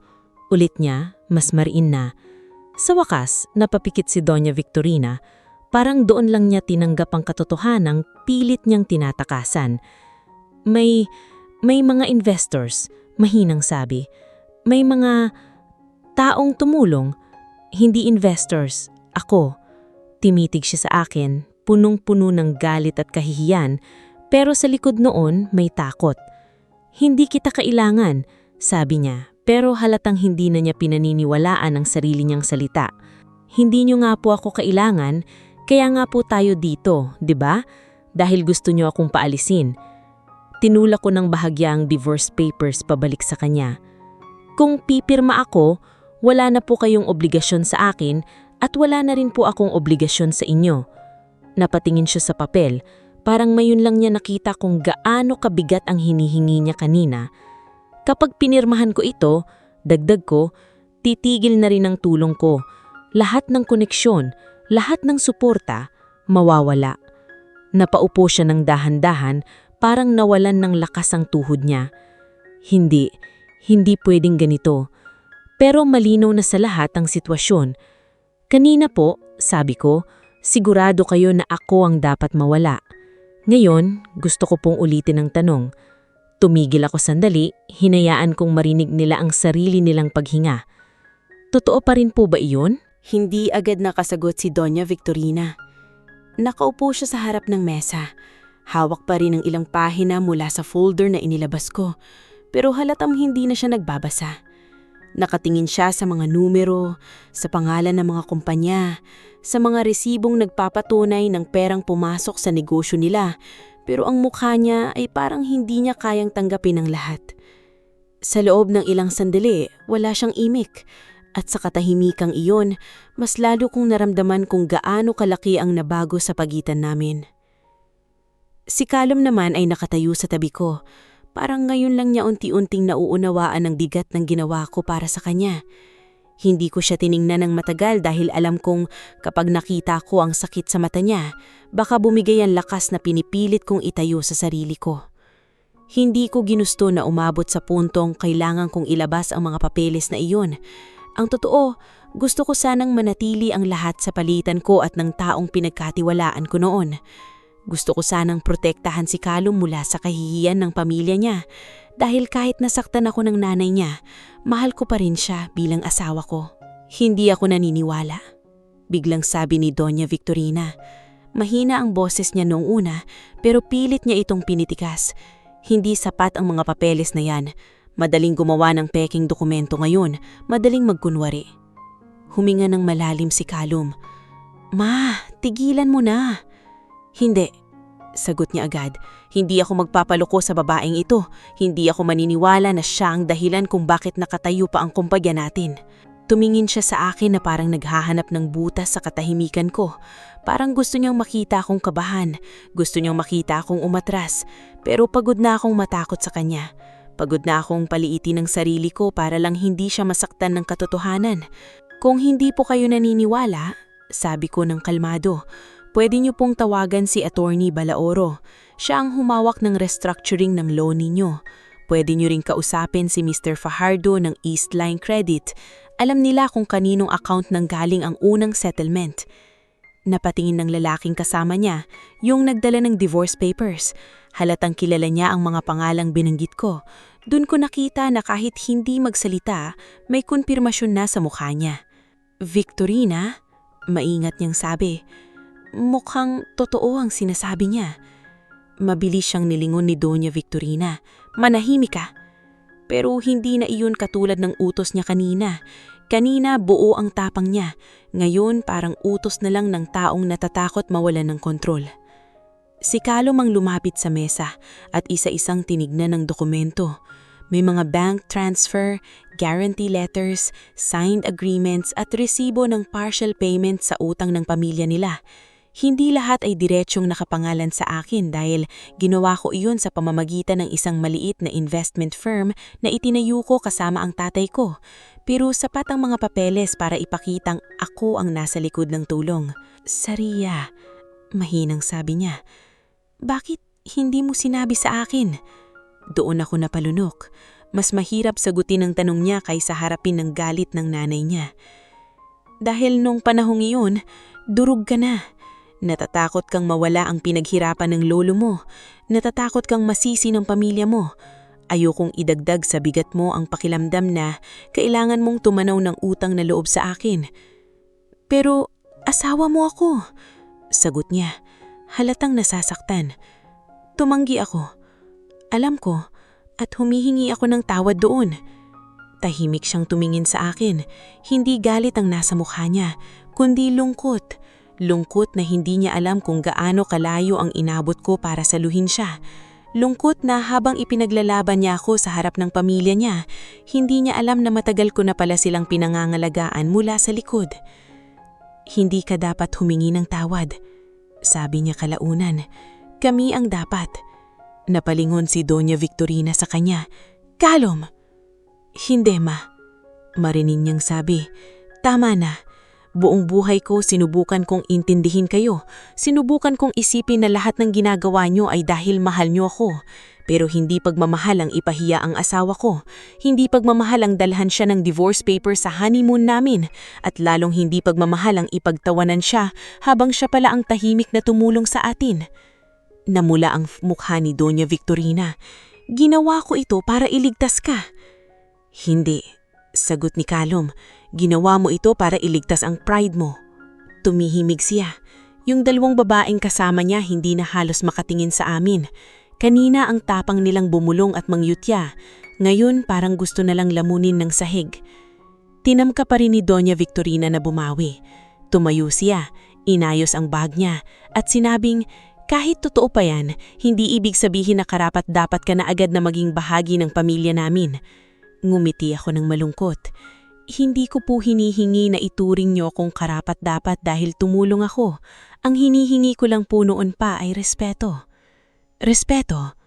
Ulit niya, mas mariin na. Sa wakas, napapikit si Doña Victorina. Parang doon lang niya tinanggap ang katotohanang pilit niyang tinatakasan. May mga investors, mahinang sabi. May mga taong tumulong, hindi investors, ako. Timitig siya sa akin, punong-puno ng galit at kahihiyan, pero sa likod noon may takot. Hindi kita kailangan, sabi niya, pero halatang hindi na niya pinaniniwalaan ang sarili niyang salita. Hindi niyo nga po ako kailangan, kaya nga po tayo dito, di ba? Dahil gusto niyo akong paalisin. Tinulak ko ng bahagya ang divorce papers pabalik sa kanya. Kung pipirma ako, wala na po kayong obligasyon sa akin at wala na rin po akong obligasyon sa inyo. Napatingin siya sa papel, parang mayon lang niya nakita kung gaano kabigat ang hinihingi niya kanina. Kapag pinirmahan ko ito, dagdag ko, titigil na rin ang tulong ko. Lahat ng koneksyon, lahat ng suporta, mawawala. Napaupo siya ng dahan-dahan, parang nawalan ng lakas ang tuhod niya. Hindi pwedeng ganito. Pero malinaw na sa lahat ang sitwasyon. Kanina po, sabi ko, sigurado kayo na ako ang dapat mawala. Ngayon, gusto ko pong ulitin ang tanong. Tumigil ako sandali, hinayaan kong marinig nila ang sarili nilang paghinga. Totoo pa rin po ba iyon? Hindi agad nakasagot si Doña Victorina. Nakaupo siya sa harap ng mesa. Hawak pa rin ang ilang pahina mula sa folder na inilabas ko, pero halatang hindi na siya nagbabasa. Nakatingin siya sa mga numero, sa pangalan ng mga kumpanya, sa mga resibong nagpapatunay ng perang pumasok sa negosyo nila, pero ang mukha niya ay parang hindi niya kayang tanggapin ang lahat. Sa loob ng ilang sandali, wala siyang imik, at sa katahimikang iyon, mas lalo kong naramdaman kung gaano kalaki ang nabago sa pagitan namin. Si Callum naman ay nakatayo sa tabi ko. Parang ngayon lang niya unti-unting nauunawaan ang bigat ng ginawa ko para sa kanya. Hindi ko siya tiningnan ng matagal dahil alam kong kapag nakita ko ang sakit sa mata niya, baka bumigay ang lakas na pinipilit kong itayo sa sarili ko. Hindi ko ginusto na umabot sa puntong kailangan kong ilabas ang mga papeles na iyon. Ang totoo, gusto ko sanang manatili ang lahat sa palitan ko at ng taong pinagkatiwalaan ko noon. Gusto ko sanang protektahan si Callum mula sa kahihiyan ng pamilya niya dahil kahit nasaktan ako ng nanay niya, mahal ko pa rin siya bilang asawa ko. Hindi ako naniniwala. Biglang sabi ni Doña Victorina. Mahina ang boses niya noong una pero pilit niya itong pinitikas. Hindi sapat ang mga papeles na yan. Madaling gumawa ng peking dokumento ngayon, madaling magkunwari. Huminga ng malalim si Callum. Ma, tigilan mo na. Hindi, sagot niya agad. Hindi ako magpapaloko sa babaeng ito. Hindi ako maniniwala na siya ang dahilan kung bakit nakatayo pa ang kumpanya natin. Tumingin siya sa akin na parang naghahanap ng butas sa katahimikan ko. Parang gusto niyang makita akong kabahan. Gusto niyang makita akong umatras. Pero pagod na akong matakot sa kanya. Pagod na akong paliitin ng sarili ko para lang hindi siya masaktan ng katotohanan. Kung hindi po kayo naniniwala, sabi ko ng kalmado, pwede niyo pong tawagan si Attorney Balaoro. Siya ang humawak ng restructuring ng loan ninyo. Pwede niyo ring kausapin si Mr. Fajardo ng Eastline Credit. Alam nila kung kaninong account nang galing ang unang settlement. Napatingin ng lalaking kasama niya, yung nagdala ng divorce papers. Halatang kilala niya ang mga pangalang binanggit ko. Doon ko nakita na kahit hindi magsalita, may konfirmasyon na sa mukha niya. Victorina, maingat niyang sabi. Mukhang totoo ang sinasabi niya. Mabilis siyang nilingon ni Doña Victorina. Manahimik ka. Pero hindi na iyon katulad ng utos niya kanina. Kanina buo ang tapang niya. Ngayon parang utos na lang ng taong natatakot mawalan ng kontrol. Si Callum ang lumapit sa mesa at isa-isang tinignan ng dokumento. May mga bank transfer, guarantee letters, signed agreements at resibo ng partial payment sa utang ng pamilya nila. Hindi lahat ay diretsyong nakapangalan sa akin dahil ginawa ko iyon sa pamamagitan ng isang maliit na investment firm na itinayo ko kasama ang tatay ko. Pero sapat ang mga papeles para ipakitang ako ang nasa likod ng tulong. Saria, mahinang sabi niya. Bakit hindi mo sinabi sa akin? Doon ako napalunok. Mas mahirap sagutin ang tanong niya kaysa harapin ng galit ng nanay niya. Dahil nung panahong iyon, durog ka na. Natatakot kang mawala ang pinaghirapan ng lolo mo. Natatakot kang masisi ng pamilya mo. Ayokong idagdag sa bigat mo ang pakilamdam na kailangan mong tumanaw ng utang na loob sa akin. Pero asawa mo ako, sagot niya. Halatang nasasaktan. Tumanggi ako. Alam ko at humihingi ako ng tawad doon. Tahimik siyang tumingin sa akin. Hindi galit ang nasa mukha niya, kundi lungkot. Lungkot na hindi niya alam kung gaano kalayo ang inabot ko para saluhin siya. Lungkot na habang ipinaglalaban niya ako sa harap ng pamilya niya, hindi niya alam na matagal ko na pala silang pinangangalagaan mula sa likod. Hindi ka dapat humingi ng tawad, sabi niya kalaunan. Kami ang dapat. Napalingon si Doña Victorina sa kanya. Kalom! Hindi ma. Marinig niyang sabi. Tama na. Buong buhay ko sinubukan kong intindihin kayo. Sinubukan kong isipin na lahat ng ginagawa niyo ay dahil mahal niyo ako. Pero hindi pagmamahal ang ipahiya ang asawa ko. Hindi pagmamahal ang dalhan siya ng divorce paper sa honeymoon namin. At lalong hindi pagmamahal ang ipagtawanan siya habang siya pala ang tahimik na tumulong sa atin. Namula ang mukha ni Doña Victorina. Ginawa ko ito para iligtas ka. Hindi, sagot ni Kalom. Ginawa mo ito para iligtas ang pride mo. Tumihimig siya. Yung dalawang babaeng kasama niya hindi na halos makatingin sa amin. Kanina ang tapang nilang bumulong at mangyutya. Ngayon parang gusto na lang lamunin ng sahig. Tinamka pa rin ni Doña Victorina na bumawi. Tumayo siya, inayos ang bag niya at sinabing, kahit totoo pa yan, hindi ibig sabihin na karapat-dapat ka na agad na maging bahagi ng pamilya namin. Ngumiti ako ng malungkot. Hindi ko po hinihingi na ituring niyo akong karapat-dapat dahil tumulong ako. Ang hinihingi ko lang po noon pa ay respeto. Respeto?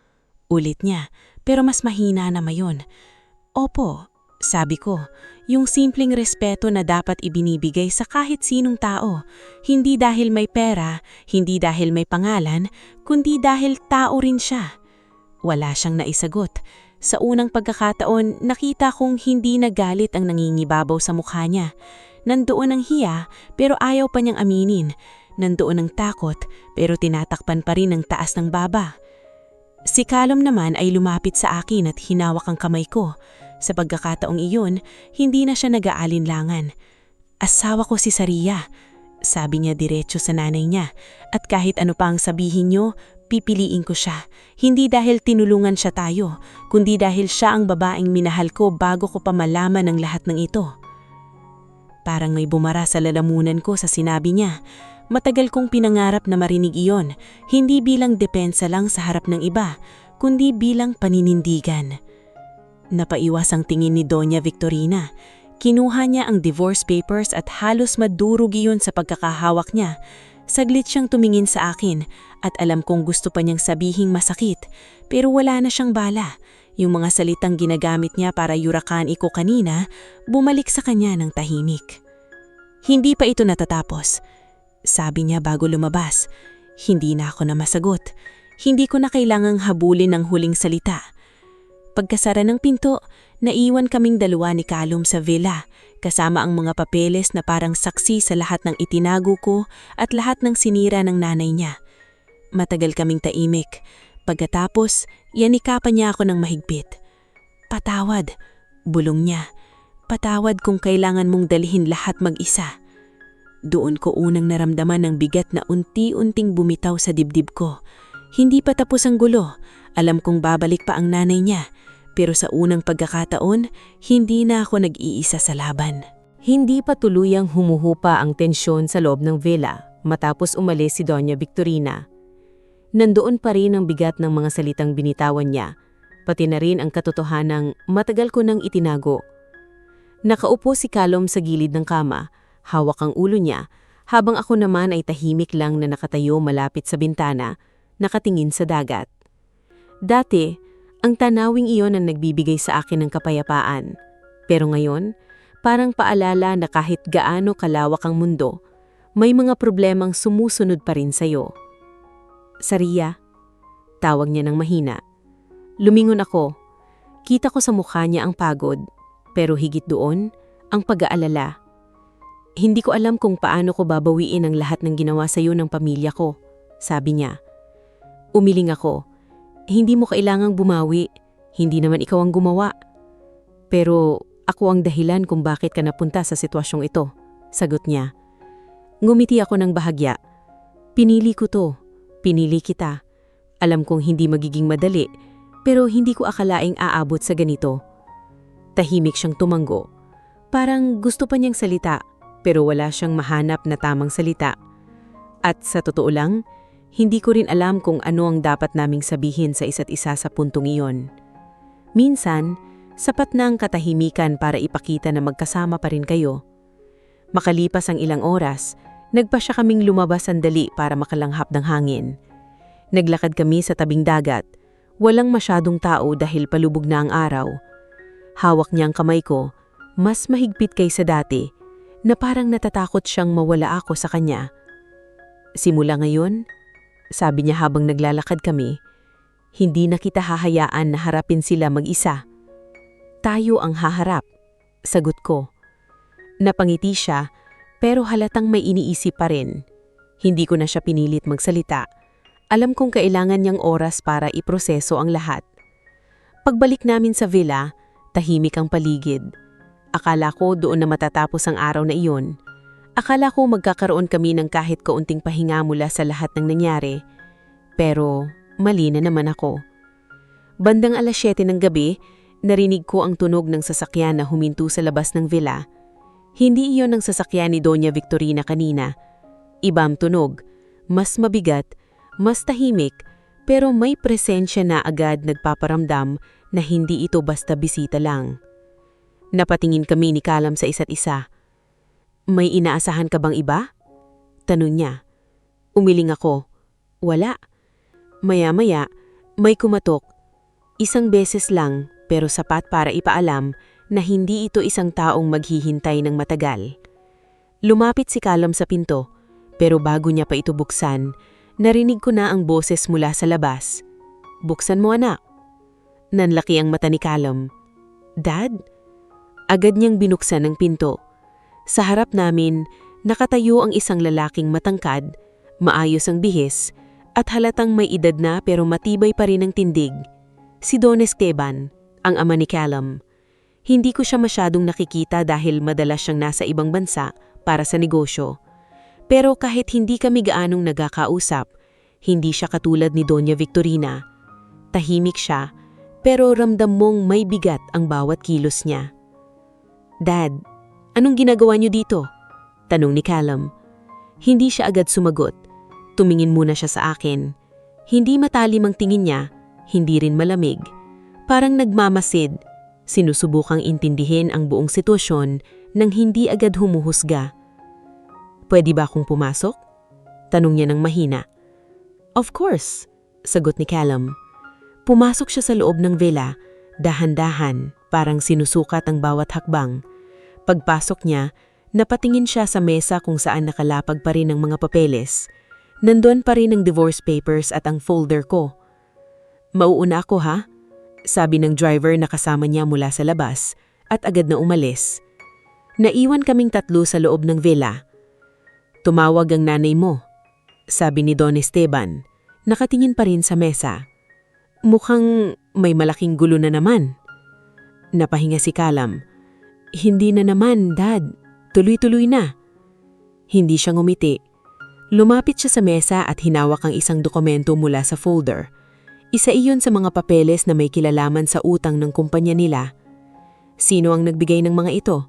Ulit niya, pero mas mahina na mayon. Opo, sabi ko, yung simpleng respeto na dapat ibinibigay sa kahit sinong tao. Hindi dahil may pera, hindi dahil may pangalan, kundi dahil tao rin siya. Wala siyang naisagot. Sa unang pagkakataon, nakita kong hindi nagalit ang nangingibabaw sa mukha niya. Nandoon ang hiya, pero ayaw pa niyang aminin. Nandoon ang takot, pero tinatakpan pa rin ang taas ng baba. Si Kalom naman ay lumapit sa akin at hinawak ang kamay ko. Sa pagkakataong iyon, hindi na siya nag-aalinlangan. Asawa ko si Saria, sabi niya diretso sa nanay niya. At kahit ano pa ang sabihin niyo, pipiliin ko siya. Hindi dahil tinulungan siya tayo, kundi dahil siya ang babaeng minahal ko bago ko pa malaman ang lahat ng ito. Parang may bumara sa lalamunan ko sa sinabi niya. Matagal kong pinangarap na marinig iyon, hindi bilang depensa lang sa harap ng iba, kundi bilang paninindigan. Napaiwas ang tingin ni Doña Victorina. Kinuha niya ang divorce papers at halos madurog iyon sa pagkakahawak niya. Saglit siyang tumingin sa akin at alam kong gusto pa niyang sabihing masakit, pero wala na siyang bala. Yung mga salitang ginagamit niya para yurakan ko kanina, bumalik sa kanya ng tahimik. Hindi pa ito natatapos, sabi niya bago lumabas. Hindi na ako na masagot. Hindi ko na kailangang habulin ng huling salita. Pagkasara ng pinto, naiwan kaming dalawa ni Kalom sa villa, kasama ang mga papeles na parang saksi sa lahat ng itinago ko at lahat ng sinira ng nanay niya. Matagal kaming taimik. Pagkatapos, yanikapan niya ako ng mahigpit. Patawad, bulong niya. Patawad kung kailangan mong dalhin lahat mag-isa. Doon ko unang naramdaman ng bigat na unti-unting bumitaw sa dibdib ko. Hindi pa tapos ang gulo. Alam kong babalik pa ang nanay niya. Pero sa unang pagkakataon, hindi na ako nag-iisa sa laban. Hindi pa tuluyang humuhupa ang tensyon sa loob ng villa matapos umalis si Doña Victorina. Nandoon pa rin ang bigat ng mga salitang binitawan niya, pati na rin ang katotohanang matagal ko nang itinago. Nakaupo si Kalom sa gilid ng kama, hawak ang ulo niya, habang ako naman ay tahimik lang na nakatayo malapit sa bintana, nakatingin sa dagat. Dati, ang tanawing iyon ang nagbibigay sa akin ng kapayapaan. Pero ngayon, parang paalala na kahit gaano kalawak ang mundo, may mga problemang sumusunod pa rin sa'yo. Saria, tawag niya ng mahina. Lumingon ako. Kita ko sa mukha niya ang pagod, pero higit doon, ang pag-aalala. Hindi ko alam kung paano ko babawiin ang lahat ng ginawa sa iyo ng pamilya ko, sabi niya. Umiling ako. Hindi mo kailangang bumawi, hindi naman ikaw ang gumawa. Pero ako ang dahilan kung bakit ka napunta sa sitwasyong ito, sagot niya. Ngumiti ako ng bahagya. Pinili ko to, pinili kita. Alam kong hindi magiging madali, pero hindi ko akalaing aabot sa ganito. Tahimik siyang tumanggo. Parang gusto pa niyang salita, pero wala siyang mahanap na tamang salita. At sa totoo lang, hindi ko rin alam kung ano ang dapat naming sabihin sa isa't isa sa puntong iyon. Minsan, sapat na ang katahimikan para ipakita na magkasama pa rin kayo. Makalipas ang ilang oras, nagpasya kaming lumabas sandali para makalanghap ng hangin. Naglakad kami sa tabing dagat. Walang masyadong tao dahil palubog na ang araw. Hawak niya ang kamay ko, mas mahigpit kaysa dati, na parang natatakot siyang mawala ako sa kanya. Simula ngayon, sabi niya habang naglalakad kami, hindi na kita hahayaan na harapin sila mag-isa. Tayo ang haharap, sagot ko. Napangiti siya, pero halatang may iniisip pa rin. Hindi ko na siya pinilit magsalita. Alam kong kailangan niyang oras para iproseso ang lahat. Pagbalik namin sa villa, tahimik ang paligid. Akala ko doon na matatapos ang araw na iyon. Akala ko magkakaroon kami ng kahit kaunting pahinga mula sa lahat ng nangyari. Pero mali na naman ako. Bandang 7:00 ng gabi, narinig ko ang tunog ng sasakyan na huminto sa labas ng villa. Hindi iyon ang sasakyan ni Doña Victorina kanina. Ibang tunog, mas mabigat, mas tahimik, pero may presensya na agad nagpaparamdam na hindi ito basta bisita lang. Napatingin kami ni Callum sa isa't isa. May inaasahan ka bang iba? Tanong niya. Umiling ako. Wala. Maya-maya, may kumatok. Isang beses lang, pero sapat para ipaalam na hindi ito isang taong maghihintay ng matagal. Lumapit si Callum sa pinto, pero bago niya pa ito buksan, narinig ko na ang boses mula sa labas. Buksan mo, anak. Nanlaki ang mata ni Callum. Dad? Agad niyang binuksan ang pinto. Sa harap namin, nakatayo ang isang lalaking matangkad, maayos ang bihis, at halatang may edad na pero matibay pa rin ang tindig. Si Don Esteban, ang ama ni Callum. Hindi ko siya masyadong nakikita dahil madalas siyang nasa ibang bansa para sa negosyo. Pero kahit hindi kami gaanong nagkakausap, hindi siya katulad ni Doña Victorina. Tahimik siya, pero ramdam mong may bigat ang bawat kilos niya. Dad, anong ginagawa niyo dito? Tanong ni Callum. Hindi siya agad sumagot. Tumingin muna siya sa akin. Hindi matalim ang tingin niya, hindi rin malamig. Parang nagmamasid, sinusubukang intindihin ang buong sitwasyon nang hindi agad humuhusga. Pwede ba akong pumasok? Tanong niya ng mahina. Of course, sagot ni Callum. Pumasok siya sa loob ng villa, dahan-dahan, parang sinusukat ang bawat hakbang. Pagpasok niya, napatingin siya sa mesa kung saan nakalapag pa rin ang mga papeles. Nandun pa rin ang divorce papers at ang folder ko. Mauuna ako ha? Sabi ng driver na kasama niya mula sa labas at agad na umalis. Naiwan kaming tatlo sa loob ng villa. Tumawag ang nanay mo, sabi ni Don Esteban, nakatingin pa rin sa mesa. Mukhang may malaking gulo na naman. Napahinga si Callum. Hindi na naman, Dad. Tuloy-tuloy na. Hindi siya ngumiti. Lumapit siya sa mesa at hinawak ang isang dokumento mula sa folder. Isa iyon sa mga papeles na may kilalaman sa utang ng kumpanya nila. Sino ang nagbigay ng mga ito?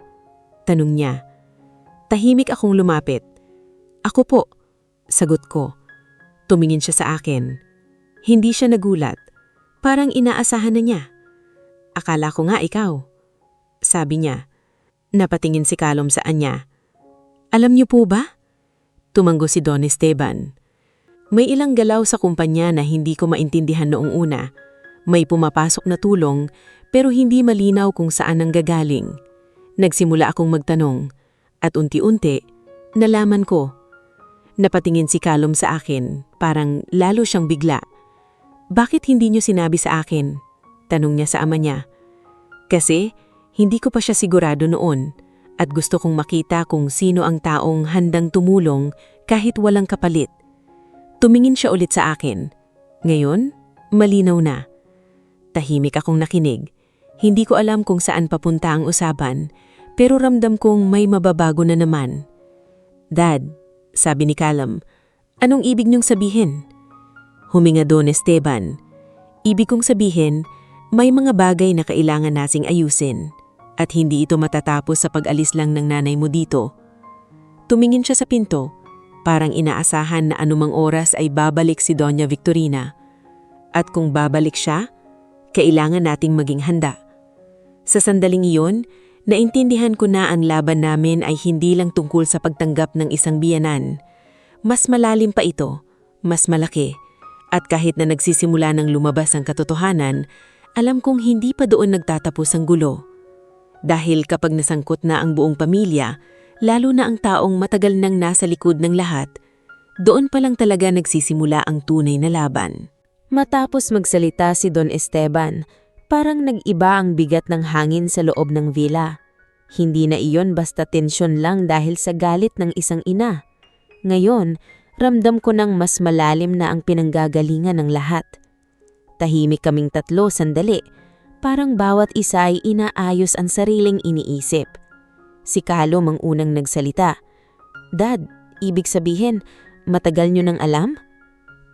Tanong niya. Tahimik akong lumapit. Ako po, sagot ko. Tumingin siya sa akin. Hindi siya nagulat. Parang inaasahan na niya. Akala ko nga ikaw. Sabi niya. Napatingin si Callum sa anya. Alam niyo po ba? Tumanggo si Don Esteban. May ilang galaw sa kumpanya na hindi ko maintindihan noong una. May pumapasok na tulong pero hindi malinaw kung saan ang gagaling. Nagsimula akong magtanong at unti-unti nalaman ko. Napatingin si Callum sa akin, parang lalo siyang bigla. Bakit hindi niyo sinabi sa akin? Tanong niya sa ama niya. Kasi hindi ko pa siya sigurado noon at gusto kong makita kung sino ang taong handang tumulong kahit walang kapalit. Tumingin siya ulit sa akin. Ngayon, malinaw na. Tahimik akong nakinig. Hindi ko alam kung saan papunta ang usapan, pero ramdam kong may mababago na naman. Dad, sabi ni Callum, anong ibig niyong sabihin? Huminga Don Esteban. Ibig kong sabihin, may mga bagay na kailangan nasing ayusin at hindi ito matatapos sa pag-alis lang ng nanay mo dito. Tumingin siya sa pinto, parang inaasahan na anumang oras ay babalik si Doña Victorina. At kung babalik siya, kailangan nating maging handa. Sa sandaling iyon, naintindihan ko na ang laban namin ay hindi lang tungkol sa pagtanggap ng isang biyanan. Mas malalim pa ito, mas malaki. At kahit na nagsisimula ng lumabas ang katotohanan, alam kong hindi pa doon nagtatapos ang gulo. Dahil kapag nasangkot na ang buong pamilya, lalo na ang taong matagal nang nasa likod ng lahat, doon pa lang talaga nagsisimula ang tunay na laban. Matapos magsalita si Don Esteban, parang nag-iba ang bigat ng hangin sa loob ng villa. Hindi na iyon basta tensyon lang dahil sa galit ng isang ina. Ngayon, ramdam ko nang mas malalim na ang pinanggagalingan ng lahat. Tahimik kaming tatlo sandali, parang bawat isa ay inaayos ang sariling iniisip. Si Callum ang unang nagsalita. Dad, ibig sabihin, matagal niyo nang alam?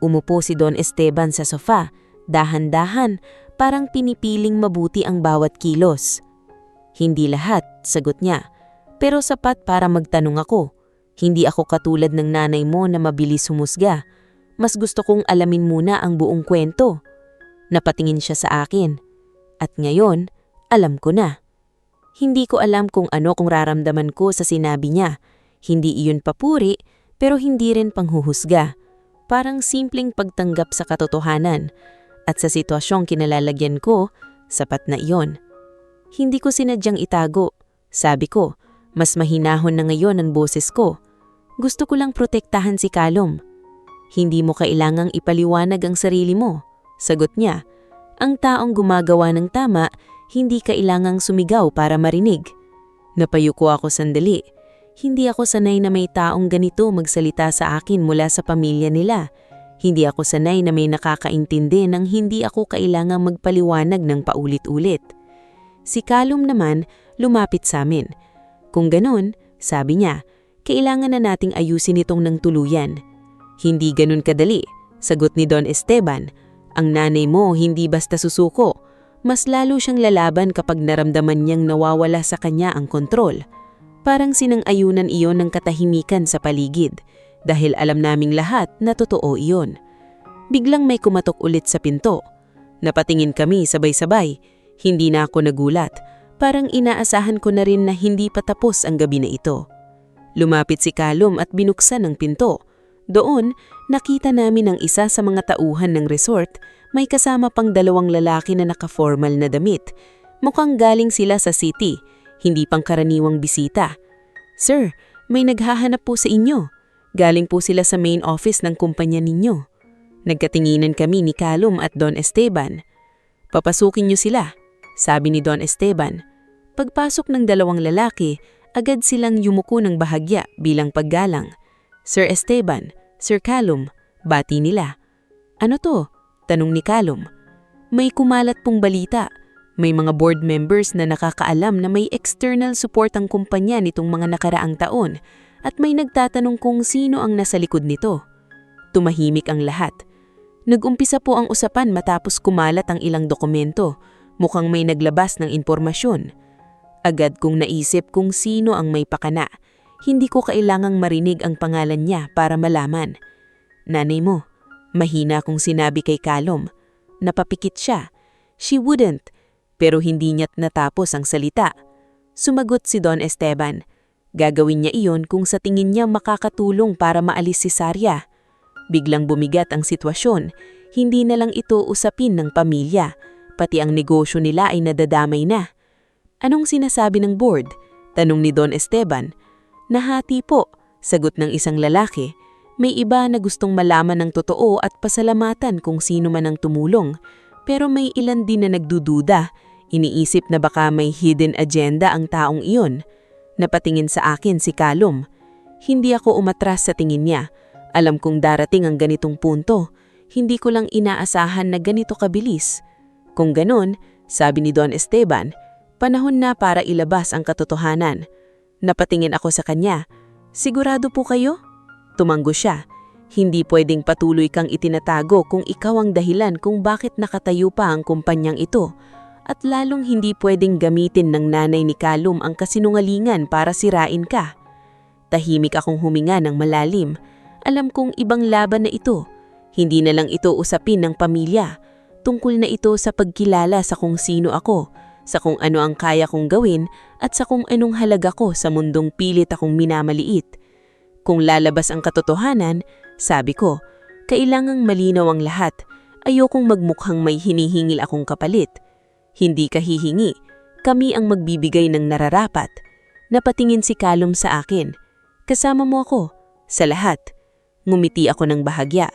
Umupo si Don Esteban sa sofa, dahan-dahan, parang pinipiling mabuti ang bawat kilos. Hindi lahat, sagot niya, pero sapat para magtanong ako. Hindi ako katulad ng nanay mo na mabilis humusga. Mas gusto kong alamin muna ang buong kwento. Napatingin siya sa akin. At ngayon, alam ko na. Hindi ko alam kung raramdaman ko sa sinabi niya. Hindi iyon papuri, pero hindi rin panghuhusga. Parang simpleng pagtanggap sa katotohanan. At sa sitwasyong kinalalagyan ko, sapat na iyon. Hindi ko sinadyang itago. Sabi ko, mas mahinahon na ngayon ang boses ko. Gusto ko lang protektahan si Callum. Hindi mo kailangang ipaliwanag ang sarili mo. Sagot niya, ang taong gumagawa ng tama, hindi kailangang sumigaw para marinig. Napayuko ako sandali. Hindi ako sanay na may taong ganito magsalita sa akin mula sa pamilya nila. Hindi ako sanay na may nakakaintindi nang hindi ako kailangang magpaliwanag ng paulit-ulit. Si Callum naman lumapit sa amin. Kung ganon, sabi niya, kailangan na nating ayusin itong ng tuluyan. Hindi ganun kadali, sagot ni Don Esteban. Ang nanay mo hindi basta susuko. Mas lalo siyang lalaban kapag naramdaman niyang nawawala sa kanya ang kontrol. Parang sinang-ayunan iyon ng katahimikan sa paligid dahil alam naming lahat na totoo iyon. Biglang may kumatok ulit sa pinto. Napatingin kami sabay-sabay. Hindi na ako nagulat. Parang inaasahan ko na rin na hindi pa tapos ang gabi na ito. Lumapit si Callum at binuksan ang pinto. Doon, nakita namin ang isa sa mga tauhan ng resort. May kasama pang 2 lalaki na naka-formal na damit. Mukhang galing sila sa city. Hindi pang karaniwang bisita. Sir, may naghahanap po sa inyo. Galing po sila sa main office ng kumpanya ninyo. Nagkatinginan kami ni Callum at Don Esteban. Papasukin niyo sila, sabi ni Don Esteban. Pagpasok ng 2 lalaki, agad silang yumuko ng bahagya bilang paggalang. Sir Esteban, Sir Callum, bati nila. Ano to? Tanong ni Callum. May kumalat pong balita. May mga board members na nakakaalam na may external support ang kumpanya nitong mga nakaraang taon at may nagtatanong kung sino ang nasa likod nito. Tumahimik ang lahat. Nag-umpisa po ang usapan matapos kumalat ang ilang dokumento. Mukhang may naglabas ng impormasyon. Agad kong naisip kung sino ang may pakana. Hindi ko kailangang marinig ang pangalan niya para malaman. Nanay mo, mahina kong sinabi kay Callum. Napapikit siya. She wouldn't. Pero hindi niya't natapos ang salita. Sumagot si Don Esteban. Gagawin niya iyon kung sa tingin niya makakatulong para maalis si Saria. Biglang bumigat ang sitwasyon. Hindi na lang ito usapin ng pamilya. Pati ang negosyo nila ay nadadamay na. Anong sinasabi ng board? Tanong ni Don Esteban. Nahati po, sagot ng isang lalaki. May iba na gustong malaman ng totoo at pasalamatan kung sino man ang tumulong. Pero may ilan din na nagdududa. Iniisip na baka may hidden agenda ang taong iyon. Napatingin sa akin si Callum. Hindi ako umatras sa tingin niya. Alam kong darating ang ganitong punto. Hindi ko lang inaasahan na ganito kabilis. Kung ganon, sabi ni Don Esteban, panahon na para ilabas ang katotohanan. Napatingin ako sa kanya. Sigurado po kayo? Tumanggo siya. Hindi pwedeng patuloy kang itinatago kung ikaw ang dahilan kung bakit nakatayo pa ang kumpanyang ito. At lalong hindi pwedeng gamitin ng nanay ni Callum ang kasinungalingan para sirain ka. Tahimik akong huminga ng malalim. Alam kong ibang laban na ito. Hindi na lang ito usapin ng pamilya. Tungkol na ito sa pagkilala sa kung sino ako, sa kung ano ang kaya kong gawin at sa kung anong halaga ko sa mundong pilit akong minamaliit. Kung lalabas ang katotohanan, sabi ko, kailangang malinaw ang lahat. Ayokong magmukhang may hinihingil akong kapalit. Hindi ka hihingi. Kami ang magbibigay ng nararapat. Napatingin si Callum sa akin. Kasama mo ako. Sa lahat. Ngumiti ako ng bahagya.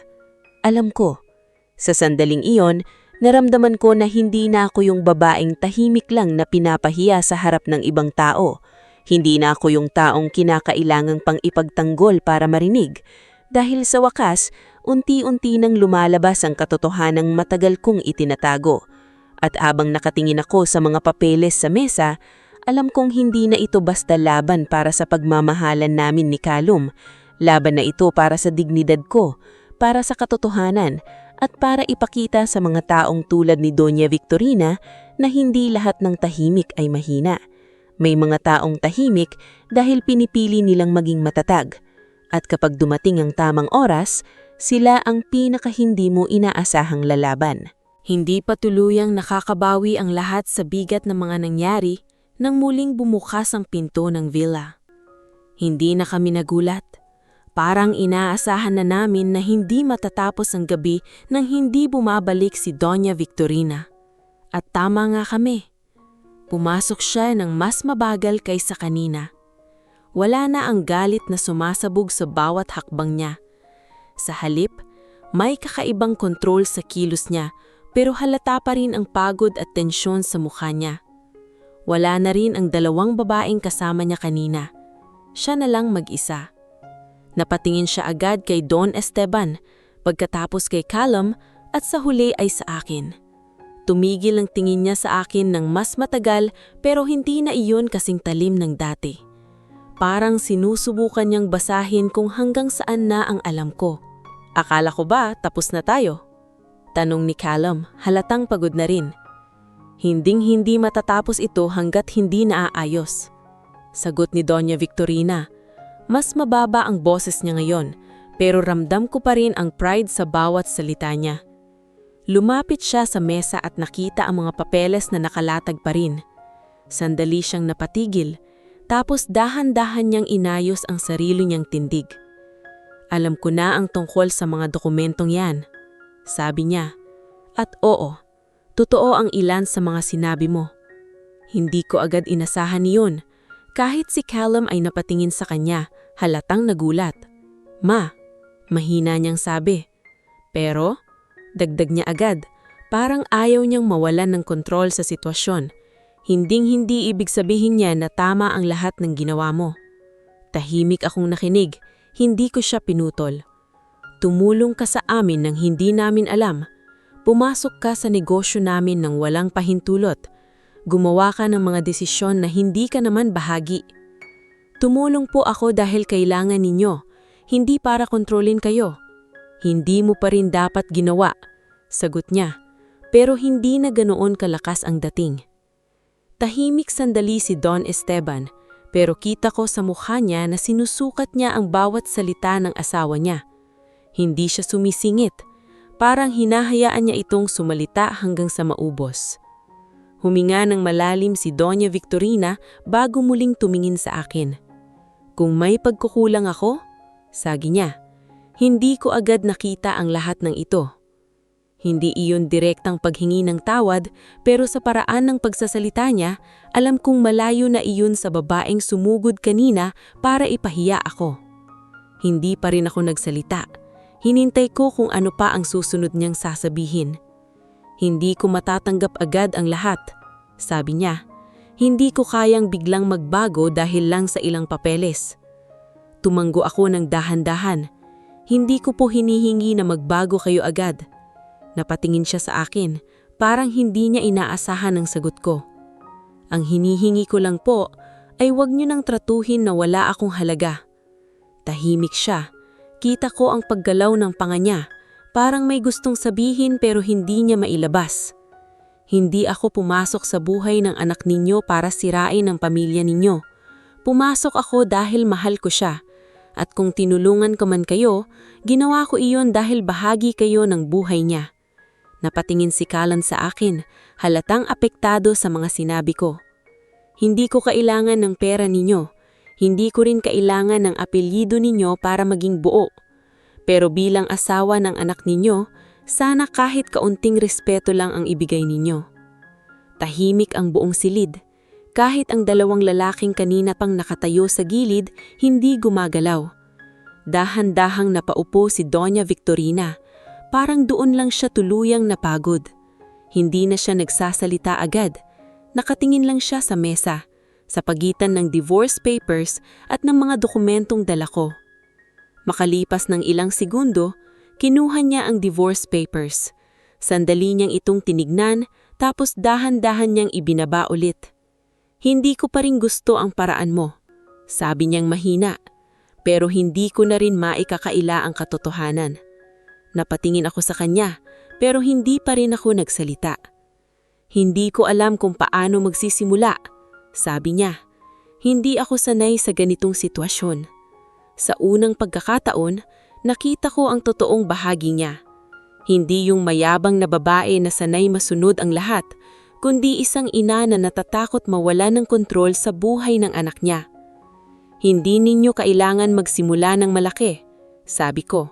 Alam ko. Sa sandaling iyon, naramdaman ko na hindi na ako yung babaeng tahimik lang na pinapahiya sa harap ng ibang tao. Hindi na ako yung taong kinakailangang pang ipagtanggol para marinig. Dahil sa wakas, unti-unti nang lumalabas ang katotohanang matagal kong itinatago. At habang nakatingin ako sa mga papeles sa mesa, alam kong hindi na ito basta laban para sa pagmamahalan namin ni Callum. Laban na ito para sa dignidad ko, para sa katotohanan, at para ipakita sa mga taong tulad ni Doña Victorina na hindi lahat ng tahimik ay mahina. May mga taong tahimik dahil pinipili nilang maging matatag. At kapag dumating ang tamang oras, sila ang pinaka-hindi mo inaasahang lalaban. Hindi pa tuluyang nakakabawi ang lahat sa bigat ng mga nangyari nang muling bumukas ang pinto ng villa. Hindi na kami nagulat. Parang inaasahan na namin na hindi matatapos ang gabi nang hindi bumabalik si Doña Victorina. At tama nga kami. Pumasok siya ng mas mabagal kaysa kanina. Wala na ang galit na sumasabog sa bawat hakbang niya. Sa halip, may kakaibang kontrol sa kilos niya pero halata pa rin ang pagod at tensyon sa mukha niya. Wala na rin ang dalawang babaeng kasama niya kanina. Siya na lang mag-isa. Napatingin siya agad kay Don Esteban, pagkatapos kay Callum at sa huli ay sa akin. Tumigil ang tingin niya sa akin ng mas matagal pero hindi na iyon kasing talim ng dati. Parang sinusubukan niyang basahin kung hanggang saan na ang alam ko. Akala ko ba tapos na tayo? Tanong ni Callum, halatang pagod na rin. Hinding-hindi matatapos ito hanggat hindi naaayos. Sagot ni Doña Victorina. Mas mababa ang boses niya ngayon, pero ramdam ko pa rin ang pride sa bawat salita niya. Lumapit siya sa mesa at nakita ang mga papeles na nakalatag pa rin. Sandali siyang napatigil, tapos dahan-dahan niyang inayos ang sarili niyang tindig. Alam ko na ang tungkol sa mga dokumentong yan. Sabi niya, at oo, totoo ang ilan sa mga sinabi mo. Hindi ko agad inasahan niyon. Kahit si Callum ay napatingin sa kanya, halatang nagulat. Ma, mahina niyang sabi. Pero, dagdag niya agad, parang ayaw niyang mawalan ng kontrol sa sitwasyon. Hinding-hindi ibig sabihin niya na tama ang lahat ng ginawa mo. Tahimik akong nakinig, hindi ko siya pinutol. Tumulong ka sa amin nang hindi namin alam. Pumasok ka sa negosyo namin nang walang pahintulot. Gumawa ka ng mga desisyon na hindi ka naman bahagi. Tumulong po ako dahil kailangan ninyo, hindi para kontrolin kayo. Hindi mo pa rin dapat ginawa, sagot niya. Pero hindi na ganoon kalakas ang dating. Tahimik sandali si Don Esteban, pero kita ko sa mukha niya na sinusukat niya ang bawat salita ng asawa niya. Hindi siya sumisingit, parang hinahayaan niya itong sumalita hanggang sa maubos. Huminga ng malalim si Doña Victorina bago muling tumingin sa akin. Kung may pagkukulang ako, sagi niya, hindi ko agad nakita ang lahat ng ito. Hindi iyon direktang paghingi ng tawad, pero sa paraan ng pagsasalita niya, alam kong malayo na iyon sa babaeng sumugod kanina para ipahiya ako. Hindi pa rin ako nagsalita. Hinintay ko kung ano pa ang susunod niyang sasabihin. Hindi ko matatanggap agad ang lahat. sabi niya. Hindi ko kayang biglang magbago dahil lang sa ilang papeles. Tumanggo ako ng dahan-dahan. Hindi ko po hinihingi na magbago kayo agad. Napatingin siya sa akin, parang hindi niya inaasahan ang sagot ko. Ang hinihingi ko lang po ay huwag niyo nang tratuhin na wala akong halaga. Tahimik siya. Kita ko ang paggalaw ng panga niya. Parang may gustong sabihin pero hindi niya mailabas. Hindi ako pumasok sa buhay ng anak ninyo para sirain ang pamilya ninyo. Pumasok ako dahil mahal ko siya. At kung tinulungan ko man kayo, ginawa ko iyon dahil bahagi kayo ng buhay niya. Napatingin si Callan sa akin, halatang apektado sa mga sinabi ko. Hindi ko kailangan ng pera ninyo. Hindi ko rin kailangan ng apelyido ninyo para maging buo. Pero bilang asawa ng anak ninyo, sana kahit kaunting respeto lang ang ibigay ninyo. Tahimik ang buong silid. Kahit ang dalawang lalaking kanina pang nakatayo sa gilid, hindi gumagalaw. Dahan-dahang napaupo si Doña Victorina. Parang doon lang siya tuluyang napagod. Hindi na siya nagsasalita agad. Nakatingin lang siya sa mesa, sa pagitan ng divorce papers at ng mga dokumentong dala ko. Makalipas ng ilang segundo, kinuha niya ang divorce papers. Sandali niyang itong tinignan, tapos dahan-dahan niyang ibinaba ulit. Hindi ko pa rin gusto ang paraan mo, sabi niyang mahina, pero hindi ko na rin maikakaila ang katotohanan. Napatingin ako sa kanya, pero hindi pa rin ako nagsalita. Hindi ko alam kung paano magsisimula, sabi niya. Hindi ako sanay sa ganitong sitwasyon. Sa unang pagkakataon, nakita ko ang totoong bahagi niya. Hindi yung mayabang na babae na sanay masunod ang lahat, kundi isang ina na natatakot mawala ng kontrol sa buhay ng anak niya. Hindi ninyo kailangan magsimula ng malaki, sabi ko.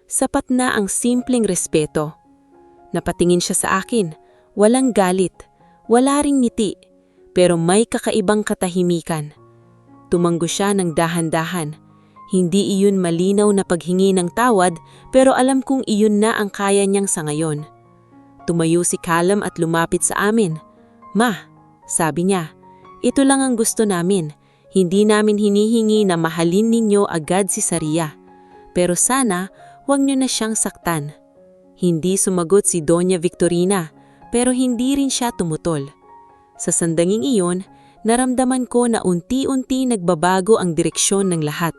Sapat na ang simpleng respeto. Napatingin siya sa akin, walang galit, wala ring ngiti, pero may kakaibang katahimikan. Tumanggo siya ng dahan-dahan. Hindi iyon malinaw na paghingi ng tawad, pero alam kong iyon na ang kaya niyang sa ngayon. Tumayo si Callan at lumapit sa amin. Ma, sabi niya, ito lang ang gusto namin. Hindi namin hinihingi na mahalin ninyo agad si Saria. Pero sana, huwag niyo na siyang saktan. Hindi sumagot si Doña Victorina, pero hindi rin siya tumutol. Sa sandanging iyon, naramdaman ko na unti-unti nagbabago ang direksyon ng lahat.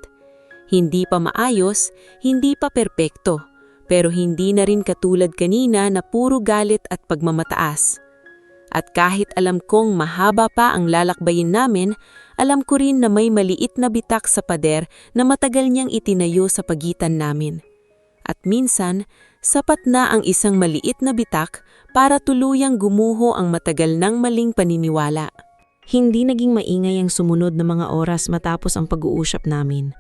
Hindi pa maayos, hindi pa perpekto. Pero hindi na rin katulad kanina na puro galit at pagmamataas. At kahit alam kong mahaba pa ang lalakbayin namin, alam ko rin na may maliit na bitak sa pader na matagal niyang itinayo sa pagitan namin. At minsan, sapat na ang isang maliit na bitak para tuluyang gumuho ang matagal ng maling paniniwala. Hindi naging maingay ang sumunod na mga oras matapos ang pag-uusap namin.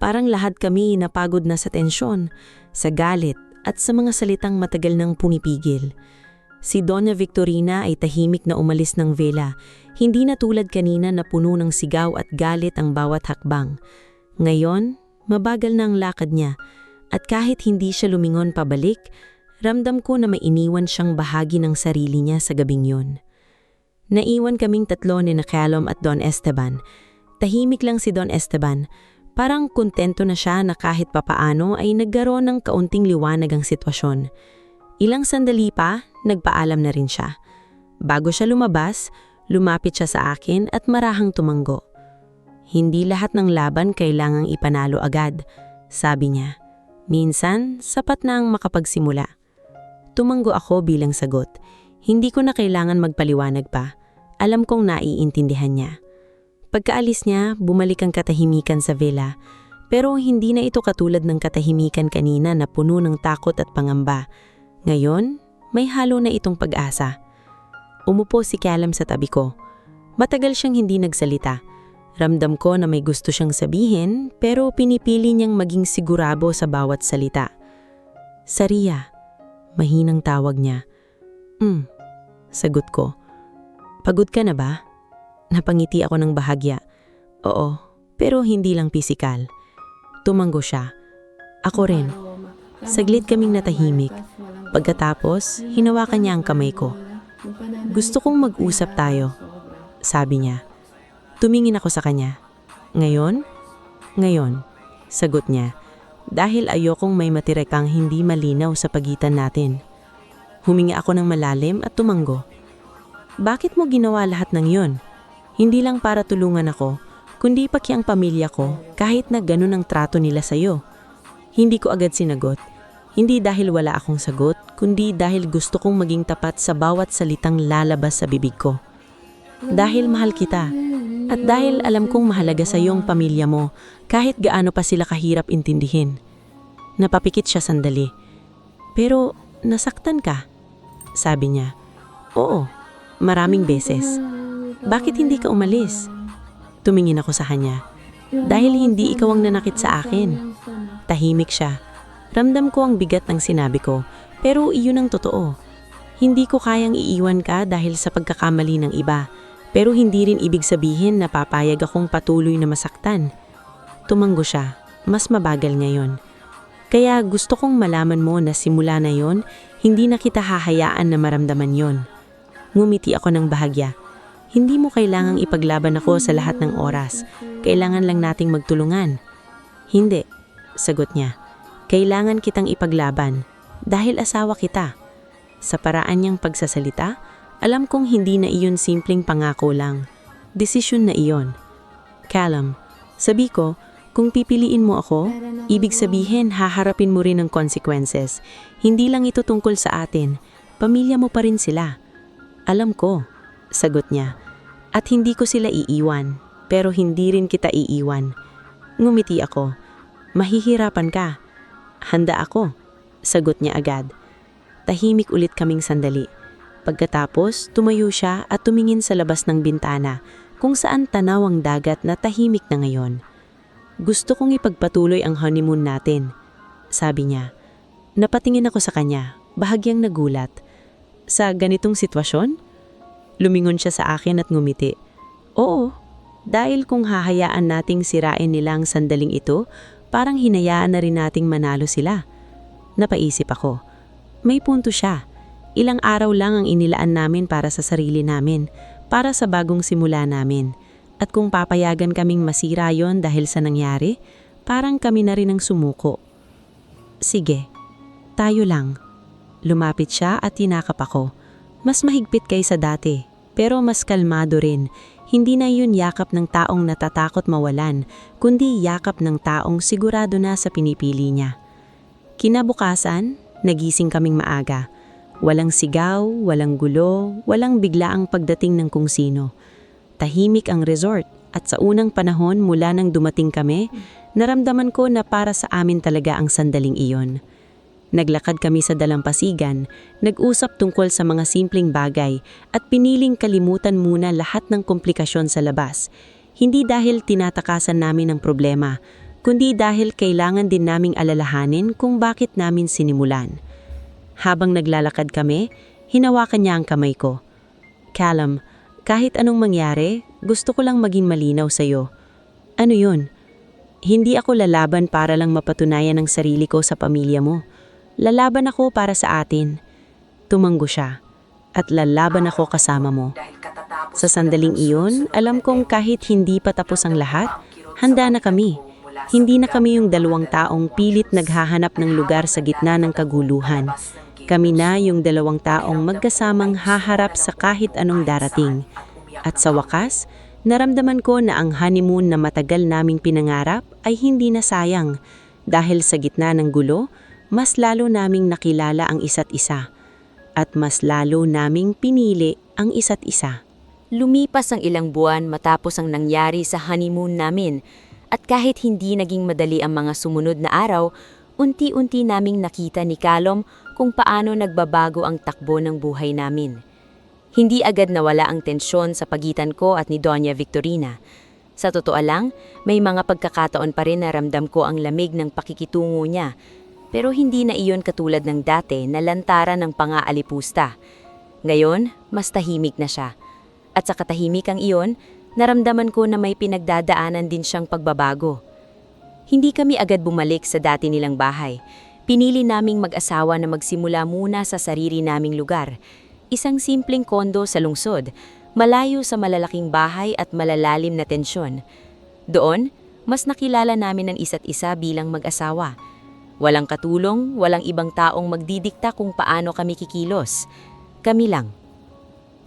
Parang lahat kami napagod na sa tensyon, sa galit at sa mga salitang matagal nang pumipigil. Si Doña Victorina ay tahimik na umalis ng vela, hindi na tulad kanina na puno ng sigaw at galit ang bawat hakbang. Ngayon, mabagal na ang lakad niya at kahit hindi siya lumingon pabalik, ramdam ko na may iniwan siyang bahagi ng sarili niya sa gabing yun. Naiwan kaming tatlo ni Callan at Don Esteban. Tahimik lang si Don Esteban. Parang kontento na siya na kahit papaano ay nagkaroon ng kaunting liwanag ang sitwasyon. Ilang sandali pa, nagpaalam na rin siya. Bago siya lumabas, lumapit siya sa akin at marahang tumanggo. Hindi lahat ng laban kailangang ipanalo agad, sabi niya. Minsan, sapat na ang makapagsimula. Tumanggo ako bilang sagot. Hindi ko na kailangan magpaliwanag pa. Alam kong naiintindihan niya. Pagkaalis niya, bumalik ang katahimikan sa villa. Pero hindi na ito katulad ng katahimikan kanina na puno ng takot at pangamba. Ngayon, may halo na itong pag-asa. Umupo si Callan sa tabi ko. Matagal siyang hindi nagsalita. Ramdam ko na may gusto siyang sabihin, pero pinipili niyang maging sigurado sa bawat salita. Saria, mahinang tawag niya. Sagot ko. Pagod ka na ba? Napangiti ako ng bahagya. Oo, pero hindi lang pisikal. Tumanggo siya. Ako rin. Saglit kaming natahimik. Pagkatapos, hinawakan niya ang kamay ko. Gusto kong mag-usap tayo, sabi niya. Tumingin ako sa kanya. Ngayon? Ngayon, sagot niya. Dahil ayokong may matirekang hindi malinaw sa pagitan natin. Huminga ako ng malalim at tumango. Bakit mo ginawa lahat ng yon? Hindi lang para tulungan ako, kundi pati ang pamilya ko kahit na ganun ang trato nila sa'yo. Hindi ko agad sinagot. Hindi dahil wala akong sagot, kundi dahil gusto kong maging tapat sa bawat salitang lalabas sa bibig ko. Dahil mahal kita. At dahil alam kong mahalaga sa iyong pamilya mo, kahit gaano pa sila kahirap intindihin. Napapikit siya sandali. Pero, nasaktan ka? Sabi niya. Oo, maraming beses. Bakit hindi ka umalis? Tumingin ako sa kanya. Dahil hindi ikaw ang nanakit sa akin. Tahimik siya. Ramdam ko ang bigat ng sinabi ko, pero iyon ang totoo. Hindi ko kayang iiwan ka dahil sa pagkakamali ng iba. Pero hindi rin ibig sabihin na papayag akong patuloy na masaktan. Tumanggo siya. Mas mabagal ngayon. Kaya gusto kong malaman mo na simula na yon, hindi na kita hahayaan na maramdaman yon. Ngumiti ako ng bahagya. Hindi mo kailangang ipaglaban ako sa lahat ng oras. Kailangan lang nating magtulungan. Hindi, sagot niya. Kailangan kitang ipaglaban dahil asawa kita. Sa paraan niyang pagsasalita, alam kong hindi na iyon simpleng pangako lang. Desisyon na iyon. Callum, sabi ko, kung pipiliin mo ako, ibig sabihin haharapin mo rin ang consequences. Hindi lang ito tungkol sa atin. Pamilya mo pa rin sila. Alam ko, sagot niya. At hindi ko sila iiwan, pero hindi rin kita iiwan. Ngumiti ako. Mahihirapan ka. Handa ako, sagot niya agad. Tahimik ulit kaming sandali. Pagkatapos, tumayo siya at tumingin sa labas ng bintana kung saan tanaw ang dagat na tahimik na ngayon. Gusto kong ipagpatuloy ang honeymoon natin, sabi niya. Napatingin ako sa kanya, bahagyang nagulat. Sa ganitong sitwasyon? Lumingon siya sa akin at ngumiti. Oo, dahil kung hahayaan nating sirain nila ang sandaling ito, parang hinayaan na rin nating manalo sila. Napaisip ako. May punto siya. Ilang araw lang ang inilaan namin para sa sarili namin, para sa bagong simula namin. At kung papayagan kaming masira yon dahil sa nangyari, parang kami na rin ang sumuko. Sige, tayo lang. Lumapit siya at tinakap ako. Mas mahigpit kaysa dati, pero mas kalmado rin. Hindi na yun yakap ng taong natatakot mawalan, kundi yakap ng taong sigurado na sa pinipili niya. Kinabukasan, nagising kaming maaga. Walang sigaw, walang gulo, walang biglaang pagdating ng kung sino. Tahimik ang resort at sa unang panahon mula nang dumating kami, naramdaman ko na para sa amin talaga ang sandaling iyon. Naglakad kami sa dalampasigan, nag-usap tungkol sa mga simpleng bagay at piniling kalimutan muna lahat ng komplikasyon sa labas. Hindi dahil tinatakasan namin ang problema, kundi dahil kailangan din naming alalahanin kung bakit namin sinimulan. Habang naglalakad kami, hinawakan niya ang kamay ko. Callum, kahit anong mangyari, gusto ko lang maging malinaw sa'yo. Ano yun? Hindi ako lalaban para lang mapatunayan ang sarili ko sa pamilya mo. Lalaban ako para sa atin. Tumanggo siya. At lalaban ako kasama mo. Sa sandaling iyon, alam kong kahit hindi pa tapos ang lahat, handa na kami. Hindi na kami yung dalawang taong pilit naghahanap ng lugar sa gitna ng kaguluhan. Kami na yung dalawang taong magkasamang haharap sa kahit anong darating. At sa wakas, naramdaman ko na ang honeymoon na matagal naming pinangarap ay hindi na sayang. Dahil sa gitna ng gulo, mas lalo naming nakilala ang isa't isa. At mas lalo naming pinili ang isa't isa. Lumipas ang ilang buwan matapos ang nangyari sa honeymoon namin. At kahit hindi naging madali ang mga sumunod na araw, unti-unti naming nakita ni Callum kung paano nagbabago ang takbo ng buhay namin. Hindi agad nawala ang tensyon sa pagitan ko at ni Doña Victorina. Sa totoo lang, may mga pagkakataon pa rin na ramdam ko ang lamig ng pakikitungo niya, pero hindi na iyon katulad ng dati na lantaran ng pang-aalipusta. Ngayon, mas tahimik na siya. At sa katahimikang iyon, naramdaman ko na may pinagdadaanan din siyang pagbabago. Hindi kami agad bumalik sa dati nilang bahay. Pinili naming mag-asawa na magsimula muna sa sarili naming lugar. Isang simpleng kondo sa lungsod, malayo sa malalaking bahay at malalalim na tensyon. Doon, mas nakilala namin ang isa't isa bilang mag-asawa. Walang katulong, walang ibang taong magdidikta kung paano kami kikilos. Kami lang.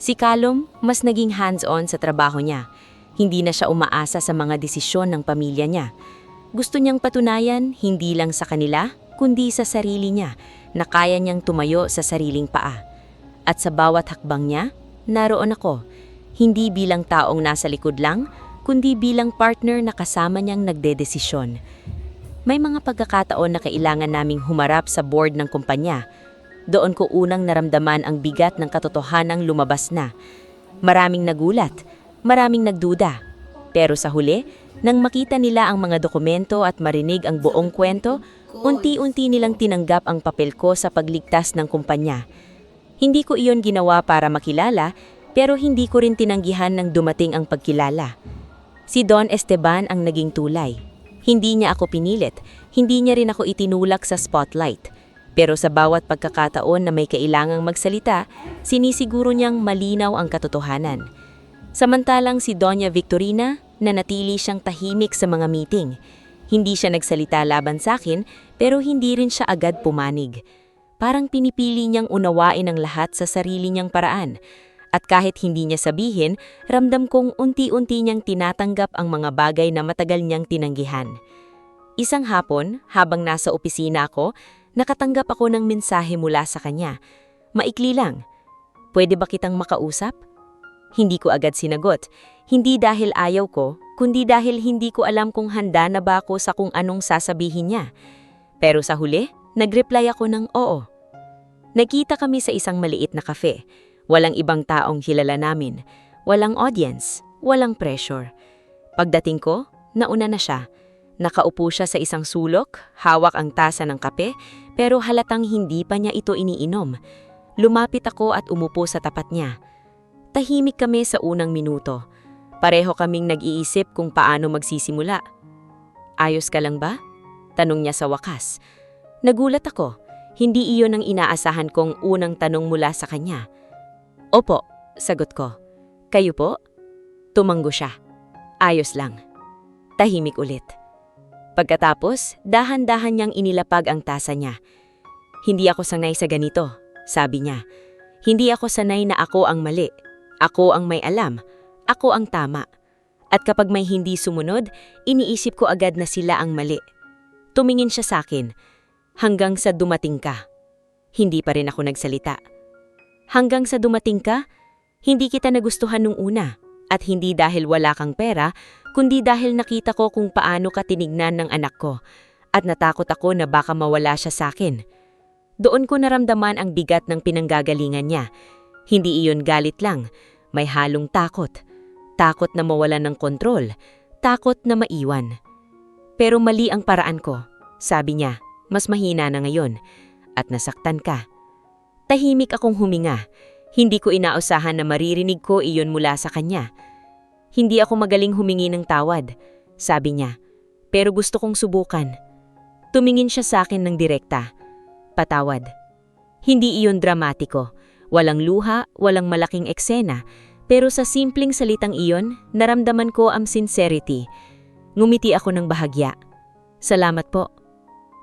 Si Callum, mas naging hands-on sa trabaho niya. Hindi na siya umaasa sa mga desisyon ng pamilya niya. Gusto niyang patunayan, hindi lang sa kanila, kundi sa sarili niya, na kaya niyang tumayo sa sariling paa. At sa bawat hakbang niya, naroon ako. Hindi bilang taong nasa likod lang, kundi bilang partner na kasama niyang nagdedesisyon. May mga pagkakataon na kailangan naming humarap sa board ng kumpanya. Doon ko unang naramdaman ang bigat ng katotohanang lumabas na. Maraming nagulat, maraming nagduda. Pero sa huli, nang makita nila ang mga dokumento at marinig ang buong kwento, unti-unti nilang tinanggap ang papel ko sa pagligtas ng kumpanya. Hindi ko iyon ginawa para makilala, pero hindi ko rin tinanggihan nang dumating ang pagkilala. Si Don Esteban ang naging tulay. Hindi niya ako pinilit, hindi niya rin ako itinulak sa spotlight. Pero sa bawat pagkakataon na may kailangang magsalita, sinisiguro niyang malinaw ang katotohanan. Samantalang si Doña Victorina, nanatili siyang tahimik sa mga meeting. Hindi siya nagsalita laban sa akin, pero hindi rin siya agad pumanig. Parang pinipili niyang unawain ang lahat sa sarili niyang paraan. At kahit hindi niya sabihin, ramdam kong unti-unti niyang tinatanggap ang mga bagay na matagal niyang tinanggihan. Isang hapon, habang nasa opisina ako, nakatanggap ako ng mensahe mula sa kanya. Maikli lang, "Pwede ba kitang makausap?" Hindi ko agad sinagot, hindi dahil ayaw ko, kundi dahil hindi ko alam kung handa na ba ako sa kung anong sasabihin niya. Pero sa huli, nag-reply ako ng oo. Nagkita kami sa isang maliit na cafe. Walang ibang taong kilala namin. Walang audience, walang pressure. Pagdating ko, nauna na siya. Nakaupo siya sa isang sulok, hawak ang tasa ng kape, pero halatang hindi pa niya ito iniinom. Lumapit ako at umupo sa tapat niya. Tahimik kami sa unang minuto. Pareho kaming nag-iisip kung paano magsisimula. "Ayos ka lang ba?" tanong niya sa wakas. Nagulat ako. Hindi iyon ang inaasahan kong unang tanong mula sa kanya. "Opo," sagot ko. "Kayo po?" Tumanggo siya. "Ayos lang." Tahimik ulit. Pagkatapos, dahan-dahan niyang inilapag ang tasa niya. "Hindi ako sanay sa ganito," sabi niya. "Hindi ako sanay na ako ang mali. Ako ang may alam. Ako ang tama. At kapag may hindi sumunod, iniisip ko agad na sila ang mali." Tumingin siya sa akin. "Hanggang sa dumating ka." Hindi pa rin ako nagsalita. "Hanggang sa dumating ka? Hindi kita nagustuhan nung una. At hindi dahil wala kang pera, kundi dahil nakita ko kung paano ka tinignan ng anak ko. At natakot ako na baka mawala siya sa akin." Doon ko naramdaman ang bigat ng pinanggagalingan niya. Hindi iyon galit lang. May halong takot. Takot na mawalan ng kontrol. Takot na maiwan. "Pero mali ang paraan ko," sabi niya. "Mas mahina na ngayon. At nasaktan ka." Tahimik akong huminga. Hindi ko inaasahan na maririnig ko iyon mula sa kanya. "Hindi ako magaling humingi ng tawad," sabi niya. "Pero gusto kong subukan." Tumingin siya sa akin ng direkta. "Patawad." Hindi iyon dramatiko. Walang luha, walang malaking eksena. Pero sa simpleng salitang iyon, naramdaman ko ang sincerity. Ngumiti ako ng bahagya. "Salamat po."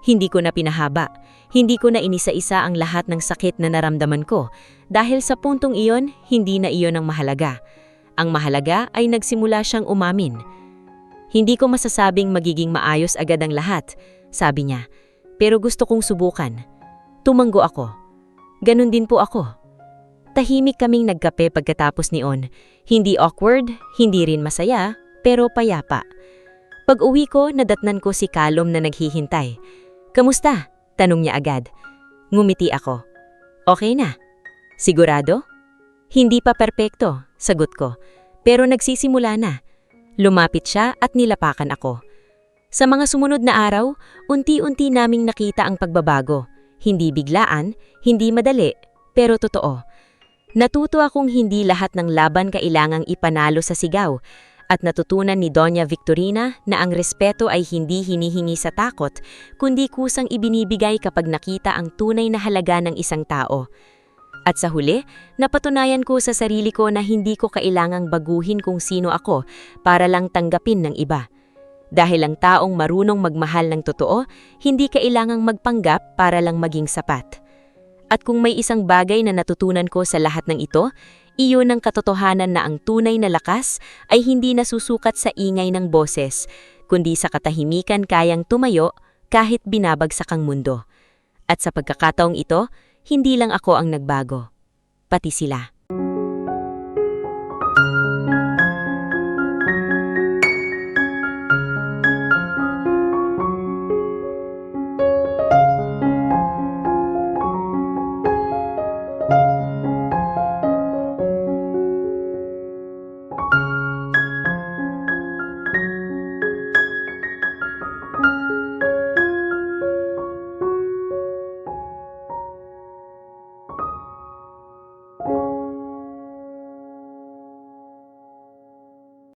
Hindi ko na pinahaba. Hindi ko na inisa-isa ang lahat ng sakit na naramdaman ko. Dahil sa puntong iyon, hindi na iyon ang mahalaga. Ang mahalaga ay nagsimula siyang umamin. "Hindi ko masasabing magiging maayos agad ang lahat," sabi niya. "Pero gusto kong subukan." Tumanggo ako. "Ganun din po ako." Tahimik kaming nagkape pagkatapos niyon. Hindi awkward, hindi rin masaya, pero payapa. Pag-uwi ko, nadatnan ko si Callum na naghihintay. "Kamusta?" tanong niya agad. Ngumiti ako. "Okay na." "Sigurado?" "Hindi pa perpekto," sagot ko. "Pero nagsisimula na." Lumapit siya at nilapakan ako. Sa mga sumunod na araw, unti-unti naming nakita ang pagbabago. Hindi biglaan, hindi madali, pero totoo. Natuto akong hindi lahat ng laban kailangang ipanalo sa sigaw, at natutunan ni Doña Victorina na ang respeto ay hindi hinihingi sa takot, kundi kusang ibinibigay kapag nakita ang tunay na halaga ng isang tao. At sa huli, napatunayan ko sa sarili ko na hindi ko kailangang baguhin kung sino ako para lang tanggapin ng iba. Dahil ang taong marunong magmahal ng totoo, hindi kailangang magpanggap para lang maging sapat. At kung may isang bagay na natutunan ko sa lahat ng ito, iyon ang katotohanan na ang tunay na lakas ay hindi nasusukat sa ingay ng boses, kundi sa katahimikan kayang tumayo kahit binabagsak ang mundo. At sa pagkakataong ito, hindi lang ako ang nagbago, pati sila.